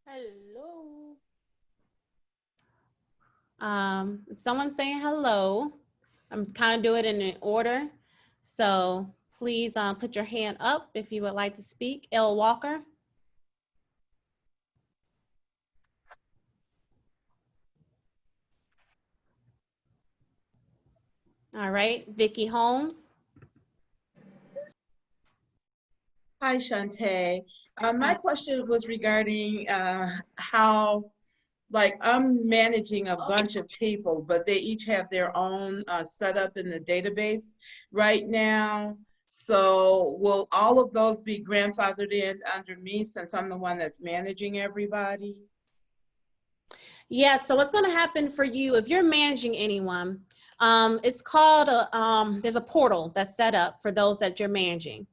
Hello.
If someone's saying hello, I'm kind of doing it in an order. So please put your hand up if you would like to speak. Elle Walker. All right, Vicky Holmes.
Hi, Shantae. My question was regarding how, like, I'm managing a bunch of people, but they each have their own setup in the database right now. So will all of those be grandfathered in under me since I'm the one that's managing everybody?
Yeah, so what's going to happen for you if you're managing anyone, it's called, there's a portal that's set up for those that you're managing.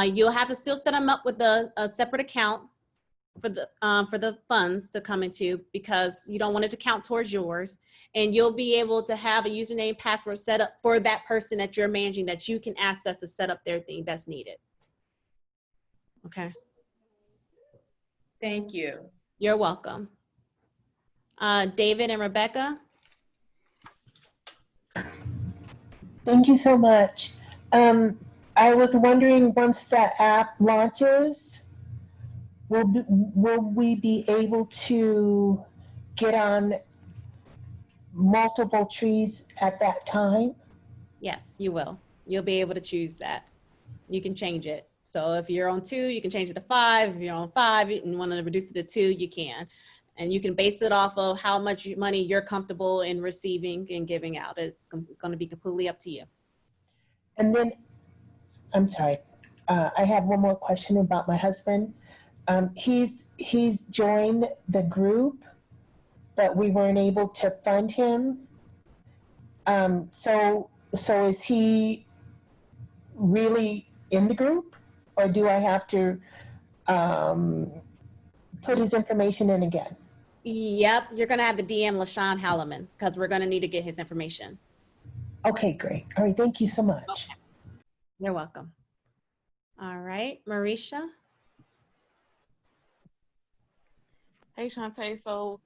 You'll have to still set them up with a separate account for the funds to come into, because you don't want it to count towards yours. And you'll be able to have a username password set up for that person that you're managing that you can access to set up their thing that's needed. Okay.
Thank you.
You're welcome. David and Rebecca.
Thank you so much. I was wondering, once that app launches, will we be able to get on multiple trees at that time?
Yes, you will. You'll be able to choose that. You can change it. So if you're on 2, you can change it to 5. If you're on 5 and want to reduce it to 2, you can. And you can base it off of how much money you're comfortable in receiving and giving out. It's going to be completely up to you.
And then, I'm sorry, I have one more question about my husband. He's joined the group, but we weren't able to fund him. So is he really in the group, or do I have to put his information in again?
Yep, you're going to have to DM LaShawn Halliman because we're going to need to get his information.
Okay, great. All right, thank you so much.
Okay. You're welcome. All right, Marisha.
Hey, Shantae. So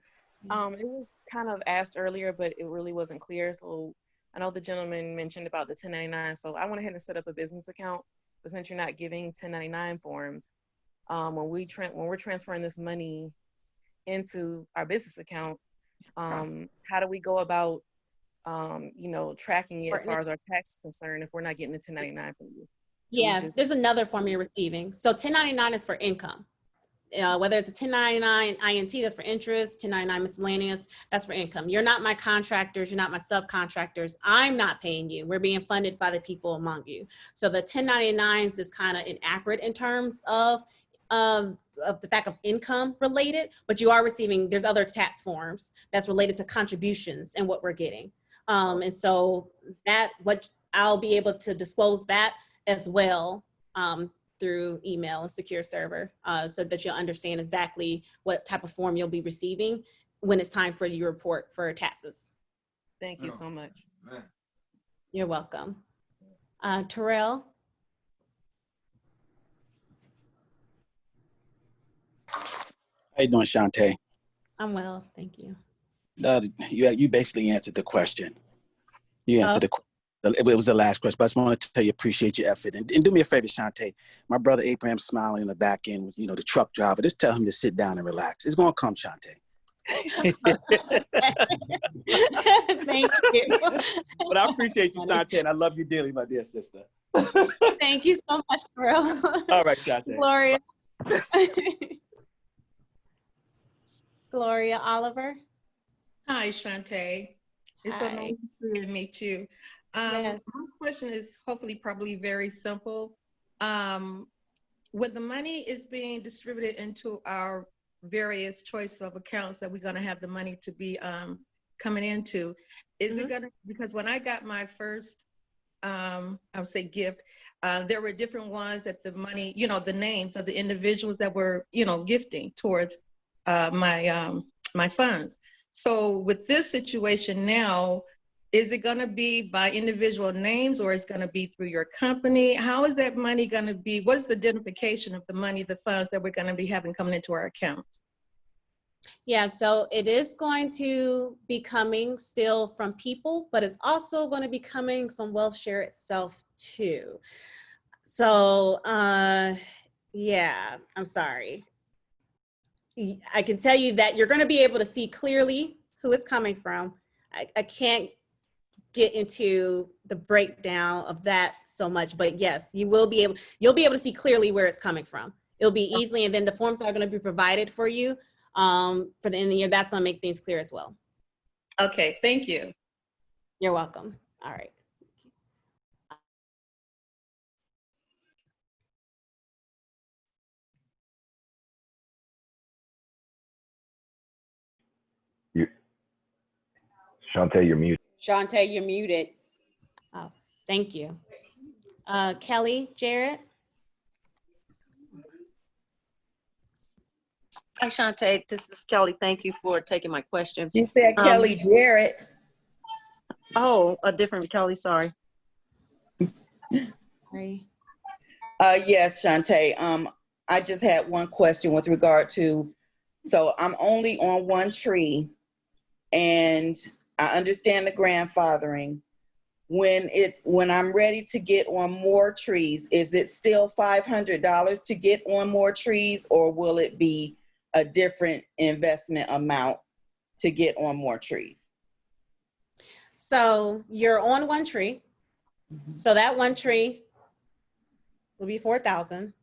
it was kind of asked earlier, but it really wasn't clear. So I know the gentleman mentioned about the 1099. So I went ahead and set up a business account. But since you're not giving 1099 forms, when we're transferring this money into our business account, how do we go about, tracking it as far as our tax is concerned if we're not getting the 1099 from you?
Yeah, there's another form you're receiving. So 1099 is for income. Whether it's a 1099 INT, that's for interest, 1099 miscellaneous, that's for income. You're not my contractors, you're not my subcontractors. I'm not paying you. We're being funded by the people among you. So the 1099s is kind of inaccurate in terms of the fact of income related, but you are receiving, there's other tax forms that's related to contributions and what we're getting. And so what I'll be able to disclose that as well through email and secure server, so that you'll understand exactly what type of form you'll be receiving when it's time for your report for taxes.
Thank you so much.
You're welcome. Terrell.
How you doing, Shantae?
I'm well, thank you.
You basically answered the question. You answered the question. It was the last question, but I just want to tell you, appreciate your effort. And do me a favor, Shantae. My brother Abraham's smiling in the back end, the truck driver. Just tell him to sit down and relax. It's going to come, Shantae.
Thank you.
But I appreciate you, Shantae, and I love you dearly, my dear sister.
Thank you so much, Terrell.
All right, Shantae.
Gloria. Gloria Oliver.
Hi, Shantae. It's so nice to hear me too.
Yes.
My question is probably very simple. When the money is being distributed into our various choice of accounts that we're going to have the money to be coming into, is it going to, because when I got my first, I would say gift, there were different ones that the money, the names of the individuals that were, gifting towards my funds. So with this situation now, is it going to be by individual names or is it going to be through your company? How is that money going to be? What is the identification of the money, the funds that we're going to be having coming into our account?
Yeah, so it is going to be coming still from people, but it's also going to be coming from Wealthshare itself too. So yeah, I'm sorry. I can tell you that you're going to be able to see clearly who it's coming from. I can't get into the breakdown of that so much, but yes, you'll be able to see clearly where it's coming from. It'll be easily, and then the forms are going to be provided for you for the end of the year. That's going to make things clear as well.
Okay, thank you.
You're welcome. All right.
Shantae, you're muted.
Shantae, you're muted.
Oh, thank you. Kelly, Jarrett.
Hi, Shantae. This is Kelly. Thank you for taking my question.
She said Kelly Jarrett.
Oh, a different Kelly. Sorry.
Yes, Shantae. I just had one question with regard to, so I'm only on one tree, and I understand the grandfathering. When I'm ready to get on more trees, is it still $500 to get on more trees, or will it be a different investment amount to get on more trees?
So you're on one tree. So that one tree will be 4,000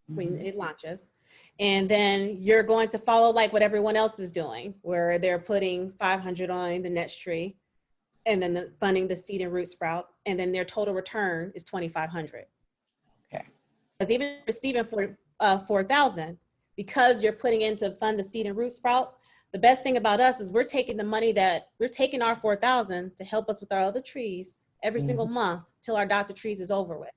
when it launches. And then you're going to follow like what everyone else is doing, where they're putting 500 on the next tree and then funding the seed and root sprout. And then their total return is 2,500.
Okay.
Because even receiving 4,000, because you're putting in to fund the seed and root sprout, the best thing about us is we're taking the money that we're taking our 4,000 to help us with our other trees every single month till our Dr. Trees is over with.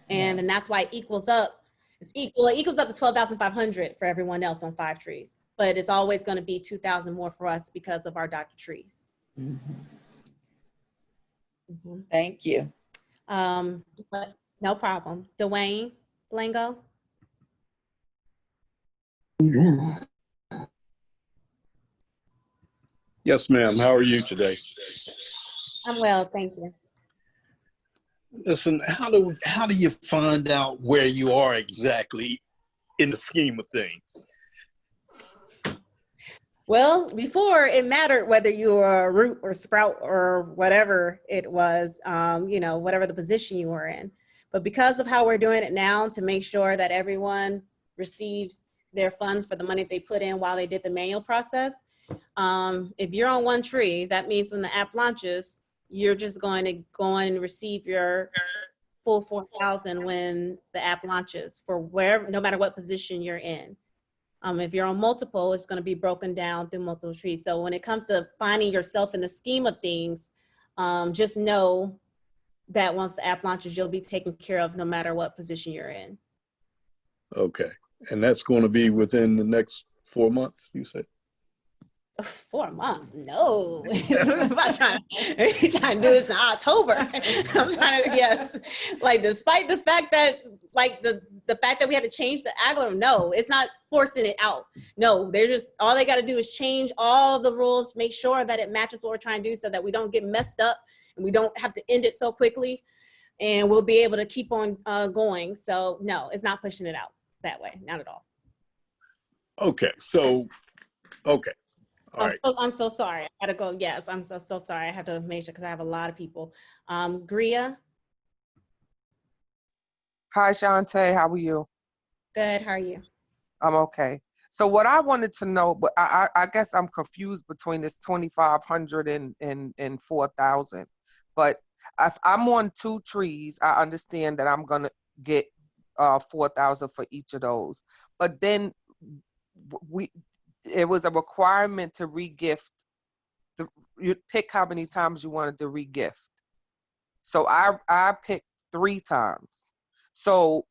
And then that's why it equals up. It equals up to 12,500 for everyone else on 5 trees, but it's always going to be 2,000 more for us because of our Dr. Trees.
Thank you.
But no problem. Dwayne Blango.
Yes, ma'am. How are you today?
I'm well, thank you.
Listen, how do you find out where you are exactly in the scheme of things?
Well, before it mattered whether you were a root or sprout or whatever it was, whatever the position you were in. But because of how we're doing it now to make sure that everyone receives their funds for the money they put in while they did the manual process, if you're on one tree, that means when the app launches, you're just going to go on and receive your full 4,000 when the app launches for wherever, no matter what position you're in. If you're on multiple, it's going to be broken down through multiple trees. So when it comes to finding yourself in the scheme of things, just know that once the app launches, you'll be taken care of no matter what position you're in.
Okay. And that's going to be within the next 4 months, you said?
4 months? No. I'm not trying to do this in October. I'm trying to, yes. Like, despite the fact that, like, the fact that we had to change the algorithm, no, it's not forcing it out. No, they're just, all they got to do is change all the rules, make sure that it matches what we're trying to do so that we don't get messed up and we don't have to end it so quickly, and we'll be able to keep on going. So, no, it's not pushing it out that way, not at all.
Okay, so, okay. All right.
I'm so sorry. I gotta go. Yes, I'm so sorry. I have to make sure because I have a lot of people. Gria.
Hi, Shantae. How are you?
Good. How are you?
I'm okay. So what I wanted to know, but I guess I'm confused between this 2,500 and 4,000. But if I'm on 2 trees, I understand that I'm gonna get 4,000 for each of those. But then it was a requirement to regift. You pick how many times you wanted to regift. So I picked 3 times. So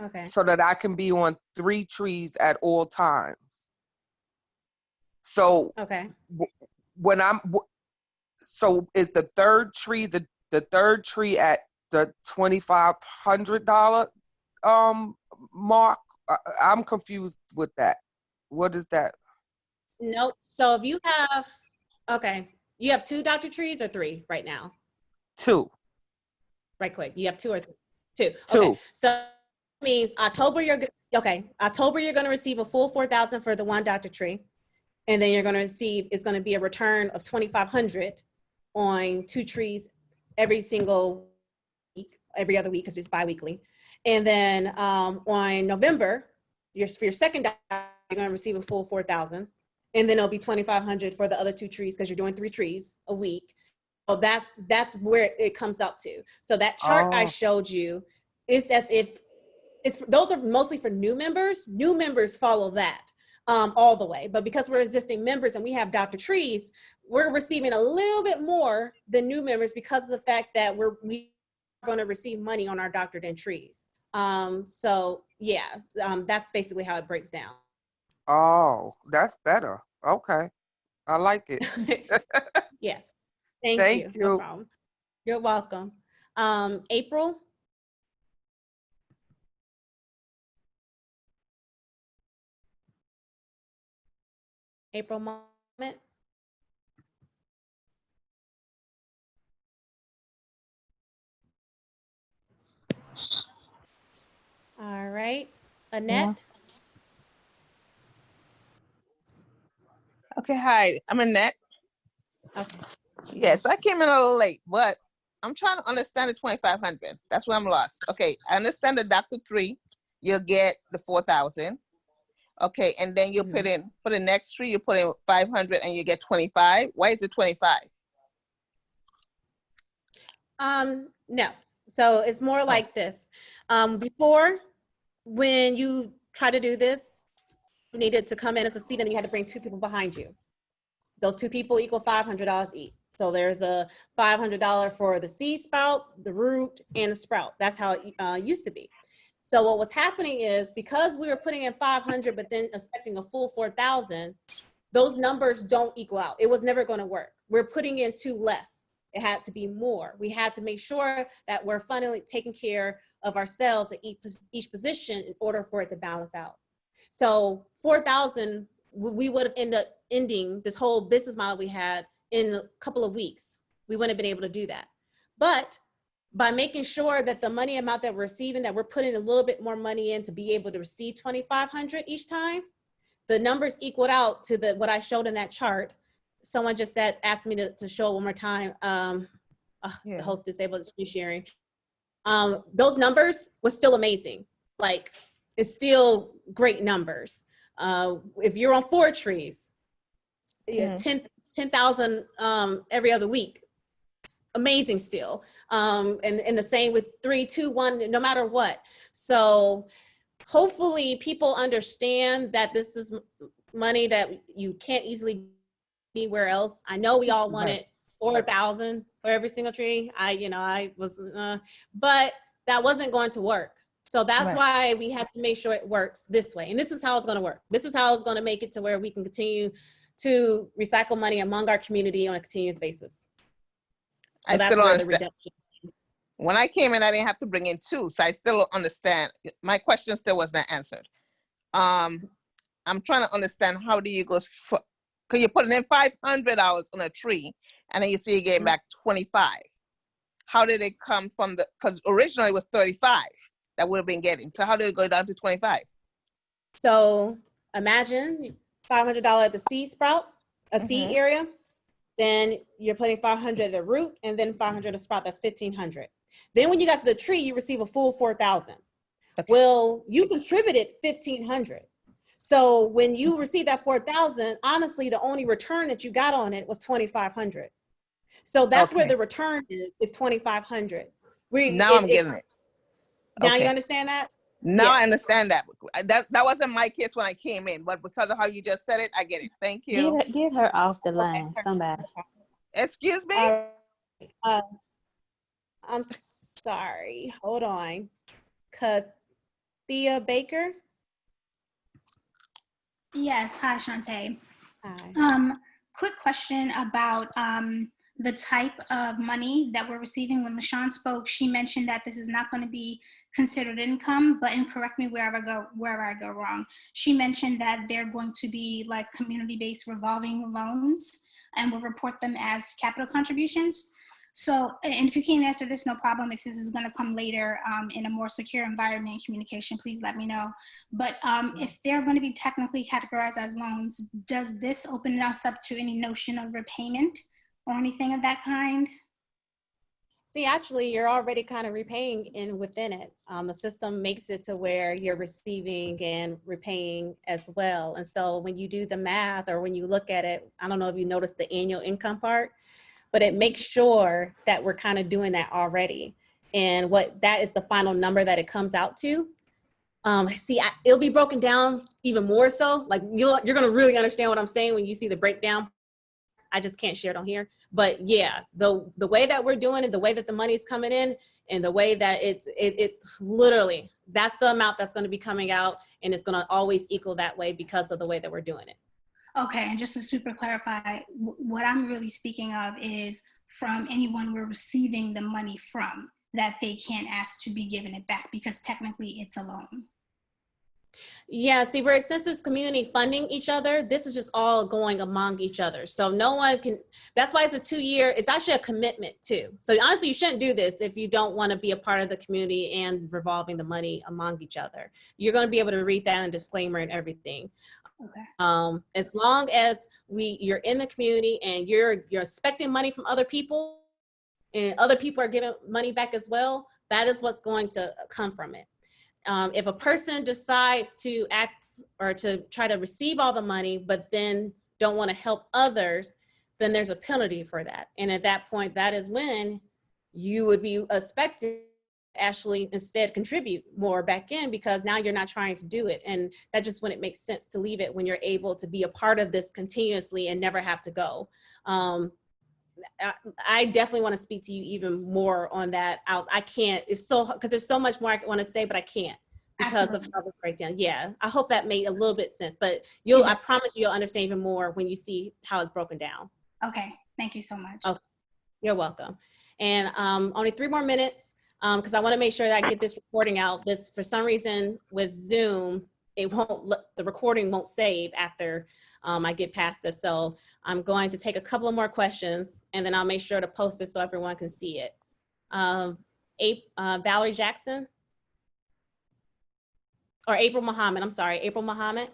okay,
so that I can be on 3 trees at all times. So
okay,
when so is the third tree the third tree at the $2,500 mark? I'm confused with that. What is that?
Nope. So if you have, okay, you have 2 Dr. Trees or 3 right now?
2.
Right quick. You have 2 or 3? 2.
2.
Okay. So that means October October you're going to receive a full 4,000 for the 1 Dr. Tree, and then you're going to receive, it's going to be a return of 2,500 on 2 trees every single week, every other week because it's bi-weekly. And then on November, for your second Dr. you're going to receive a full 4,000, and then it'll be 2,500 for the other 2 trees because you're doing 3 trees a week. So that's where it comes up to. So that chart I showed you, it's as if those are mostly for new members. New members follow that all the way. But because we're existing members and we have Dr. Trees, we're receiving a little bit more than new members because of the fact that we are going to receive money on our doctored in trees. So yeah, that's basically how it breaks down.
Oh, that's better. Okay. I like it.
Yes. Thank
Thank
you. No
you.
problem. You're welcome. April. April Moment. All right. Annette.
Okay, hi, I'm Annette.
Okay.
Yes, I came in a little late, but I'm trying to understand the 2,500. That's where I'm lost. Okay, I understand the Dr. 3, you'll get the 4,000. Okay, and then you put in, for the next 3, you put in 500 and you get 25. Why is it 25?
No. So it's more like this. Before, when you try to do this, you needed to come in as a seat and you had to bring 2 people behind you. Those 2 people equal $500 each. So there's a $500 for the seed spout, the root, and the sprout. That's how it used to be. So what was happening is, because we were putting in 500, but then expecting a full 4,000, those numbers don't equal out. It was never going to work. We're putting in 2 less. It had to be more. We had to make sure that we're finally taking care of ourselves at each position in order for it to balance out. So 4,000, we would have ended up ending this whole business model we had in a couple of weeks. We wouldn't have been able to do that. But by making sure that the money amount that we're receiving, that we're putting a little bit more money in to be able to receive 2,500 each time, the numbers equaled out to what I showed in that chart. Someone just asked me to show it one more time. The host disabled screen sharing. Those numbers was still amazing. Like, it's still great numbers. If you're on 4 trees, 10,000 every other week, it's amazing still. And the same with 3, 2, 1, no matter what. So hopefully people understand that this is money that you can't easily anywhere else. I know we all wanted 4,000 for every single tree. I was, but that wasn't going to work. So that's why we have to make sure it works this way. And this is how it's going to work. This is how it's going to make it to where we can continue to recycle money among our community on a continuous basis. So
I
that's
still
where
understand.
the reduction.
When I came in, I didn't have to bring in 2, so I still understand. My question still was not answered. I'm trying to understand, how do you go for, because you're putting in $500 on a tree, and then you say you're getting back 25. How did it come from because originally it was 35 that we've been getting. So how did it go down to 25?
So imagine $500 at the seed sprout, a seed area, then you're putting 500 at the root, and then 500 a sprout, that's 1,500. Then when you got to the tree, you receive a full 4,000. Well, you contributed 1,500. So when you receive that 4,000, honestly, the only return that you got on it was 2,500. So that's where the return is 2,500.
Now I'm getting it.
Now you understand that?
Now I understand that. That wasn't my case when I came in, but because of how you just said it, I get it. Thank you.
Get her off the line, somebody.
Excuse me?
I'm sorry. Hold on. Kathia Baker?
Yes. Hi, Shantae.
Hi.
Quick question about the type of money that we're receiving. When LaShawn spoke, she mentioned that this is not going to be considered income, but, and correct me wherever I go wrong. She mentioned that they're going to be like community-based revolving loans, and we'll report them as capital contributions. So, and if you can't answer this, no problem. If this is going to come later in a more secure environment and communication, please let me know. But if they're going to be technically categorized as loans, does this open us up to any notion of repayment or anything of that kind?
See, actually, you're already kind of repaying within it. The system makes it to where you're receiving and repaying as well. And so when you do the math, or when you look at it, I don't know if you noticed the annual income part, but it makes sure that we're kind of doing that already. And what that is the final number that it comes out to. It'll be broken down even more so. Like you're going to really understand what I'm saying when you see the breakdown. I just can't share it on here. But yeah, the way that we're doing it, the way that the money is coming in, and the way that it literally, that's the amount that's going to be coming out, and it's going to always equal that way because of the way that we're doing it.
Okay, and just to super clarify, what I'm really speaking of is from anyone we're receiving the money from, that they can't ask to be given it back because technically it's a loan.
Yeah, see, where since it's community funding each other, this is just all going among each other. So no one can, that's why it's a 2-year, it's actually a commitment too. So honestly, you shouldn't do this if you don't want to be a part of the community and revolving the money among each other. You're going to be able to read that in disclaimer and everything.
Okay.
As long as you're in the community and you're expecting money from other people and other people are giving money back as well, that is what's going to come from it. If a person decides to act or to try to receive all the money, but then don't want to help others, then there's a penalty for that. And at that point, that is when you would be expected to actually instead contribute more back in, because now you're not trying to do it. And that just wouldn't make sense to leave it when you're able to be a part of this continuously and never have to go. I definitely want to speak to you even more on that. I can't, it's so, because there's so much more I want to say, but I can't because of how the breakdown. Yeah, I hope that made a little bit sense, but I promise you'll understand even more when you see how it's broken down.
Okay, thank you so much.
Oh, you're welcome. And only 3 more minutes because I want to make sure that I get this recording out. This, for some reason with Zoom, the recording won't save after I get past this. So I'm going to take a couple of more questions and then I'll make sure to post it so everyone can see it. Valerie Jackson or April Muhammad. I'm sorry, April Muhammad.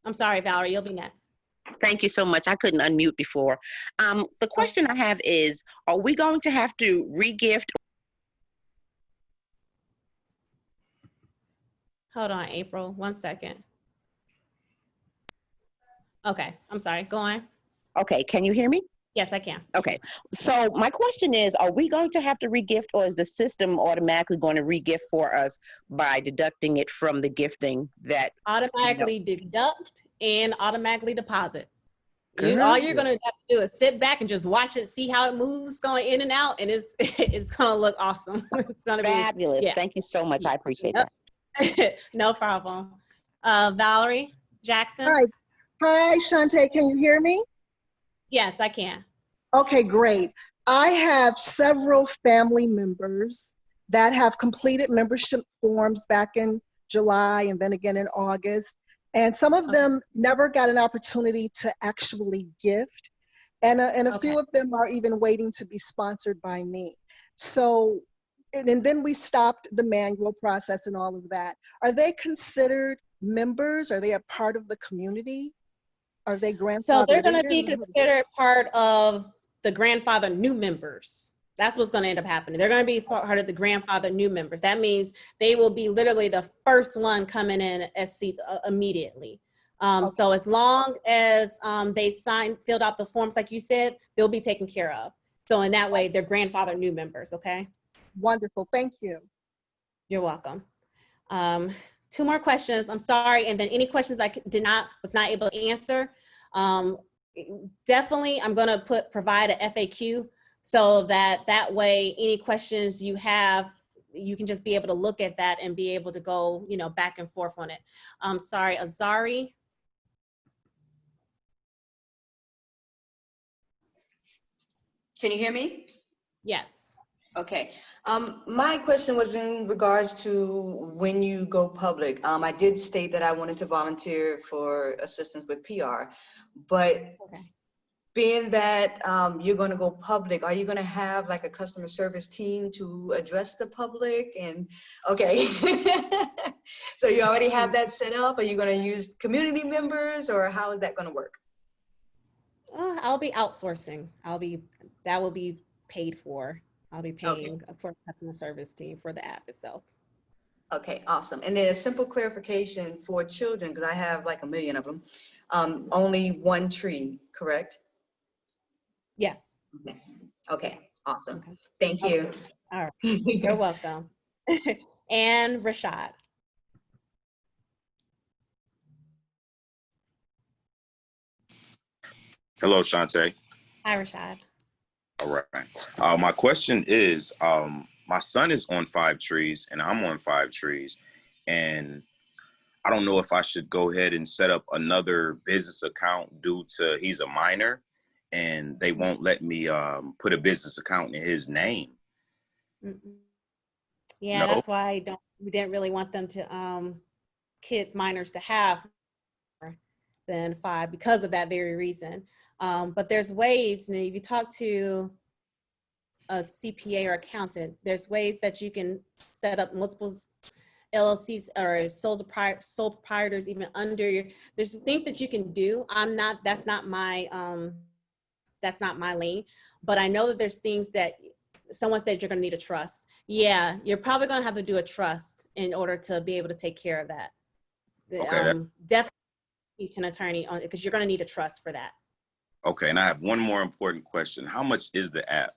I'm sorry, Valerie, you'll be next.
Thank you so much. I couldn't unmute before. The question I have is, are we going to have to re-gift?
Hold on, April, 1 second. Okay, I'm sorry, go on.
Okay, can you hear me?
Yes, I can.
Okay, so my question is, are we going to have to re-gift, or is the system automatically going to re-gift for us by deducting it from the gifting that?
Automatically deduct and automatically deposit.
Girl.
All you're gonna have to do is sit back and just watch it, see how it moves going in and out, and it's gonna look awesome. It's gonna be
fabulous.
Yeah.
Thank you so much. I appreciate that.
No problem. Valerie Jackson.
Hi, Shantae, can you hear me?
Yes, I can.
Okay, great. I have several family members that have completed membership forms back in July and then again in August. And some of them never got an opportunity to actually gift. And a few of them are even waiting to be sponsored by me. So, and then we stopped the manual process and all of that. Are they considered members? Are they a part of the community? Are they grandfathered?
So they're going to
in,
be considered part of the grandfather new members. That's what's going to end up happening. They're going to be part of the grandfather new members. That means they will be literally the first one coming in as seats immediately. So as long as they filled out the forms, like you said, they'll be taken care of. So in that way, they're grandfather new members. Okay.
Wonderful. Thank you.
You're welcome. 2 more questions. I'm sorry. And then any questions I was not able to answer. Definitely, I'm going to provide an FAQ so that way, any questions you have, you can just be able to look at that and be able to go, back and forth on it. Sorry, Azari.
Can you hear me?
Yes.
Okay. My question was in regards to when you go public. I did state that I wanted to volunteer for assistance with PR, but being that you're going to go public, are you going to have like a customer service team to address the public? And okay, so you already have that set up. Are you going to use community members, or how is that going to work?
I'll be outsourcing. That will be paid for. I'll be paying for a customer service team for the app itself.
Okay, awesome. And then a simple clarification for children, because I have like 1 million of them. Only 1 tree, correct?
Yes.
Okay, awesome. Thank you.
All right. You're welcome. And Rashad.
Hello, Shantae.
Hi, Rashad.
All right. My question is, my son is on 5 trees and I'm on 5 trees, and I don't know if I should go ahead and set up another business account due to he's a minor, and they won't let me put a business account in his name.
Mm-mm. Yeah,
No.
that's why we didn't really want them to kids minors to have more than 5 because of that very reason. But there's ways, and if you talk to a CPA or accountant, there's ways that you can set up multiple LLCs or sole proprietors even under your, there's things that you can do. That's not my lane, but I know that there's things that someone said you're going to need a trust. Yeah, you're probably going to have to do a trust in order to be able to take care of that.
Okay.
Definitely need an attorney on it because you're going to need a trust for that.
Okay, and I have one more important question. How much is the app?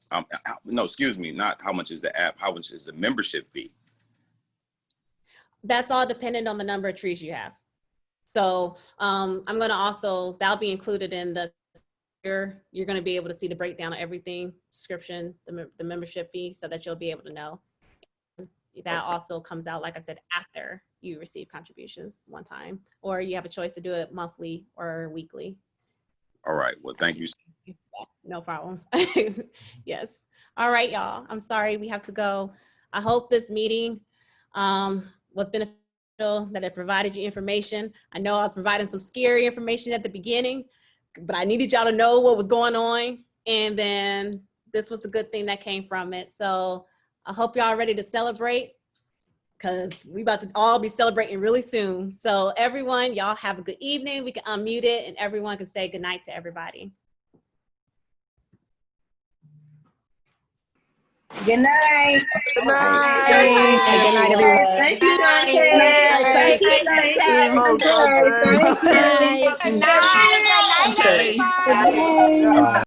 No, excuse me, not how much is the app, how much is the membership fee?
That's all dependent on the number of trees you have. So I'm going to also, that'll be included in the, you're going to be able to see the breakdown of everything, description, the membership fee, so that you'll be able to know. That also comes out, like I said, after you receive contributions one time, or you have a choice to do it monthly or weekly.
All right, well, thank you.
No problem. Yes. All right, y'all. I'm sorry we have to go. I hope this meeting was beneficial, that it provided you information. I know I was providing some scary information at the beginning, but I needed y'all to know what was going on. And then this was the good thing that came from it. So I hope y'all are ready to celebrate, because we about to all be celebrating really soon. So everyone, y'all have a good evening. We can unmute it and everyone can say good night to everybody.
Good night.
Good night. Good night, everyone.
Thank you, Dante.
Good night.
Thank you, Dante. Thank you.
Good night.
Good night, everybody.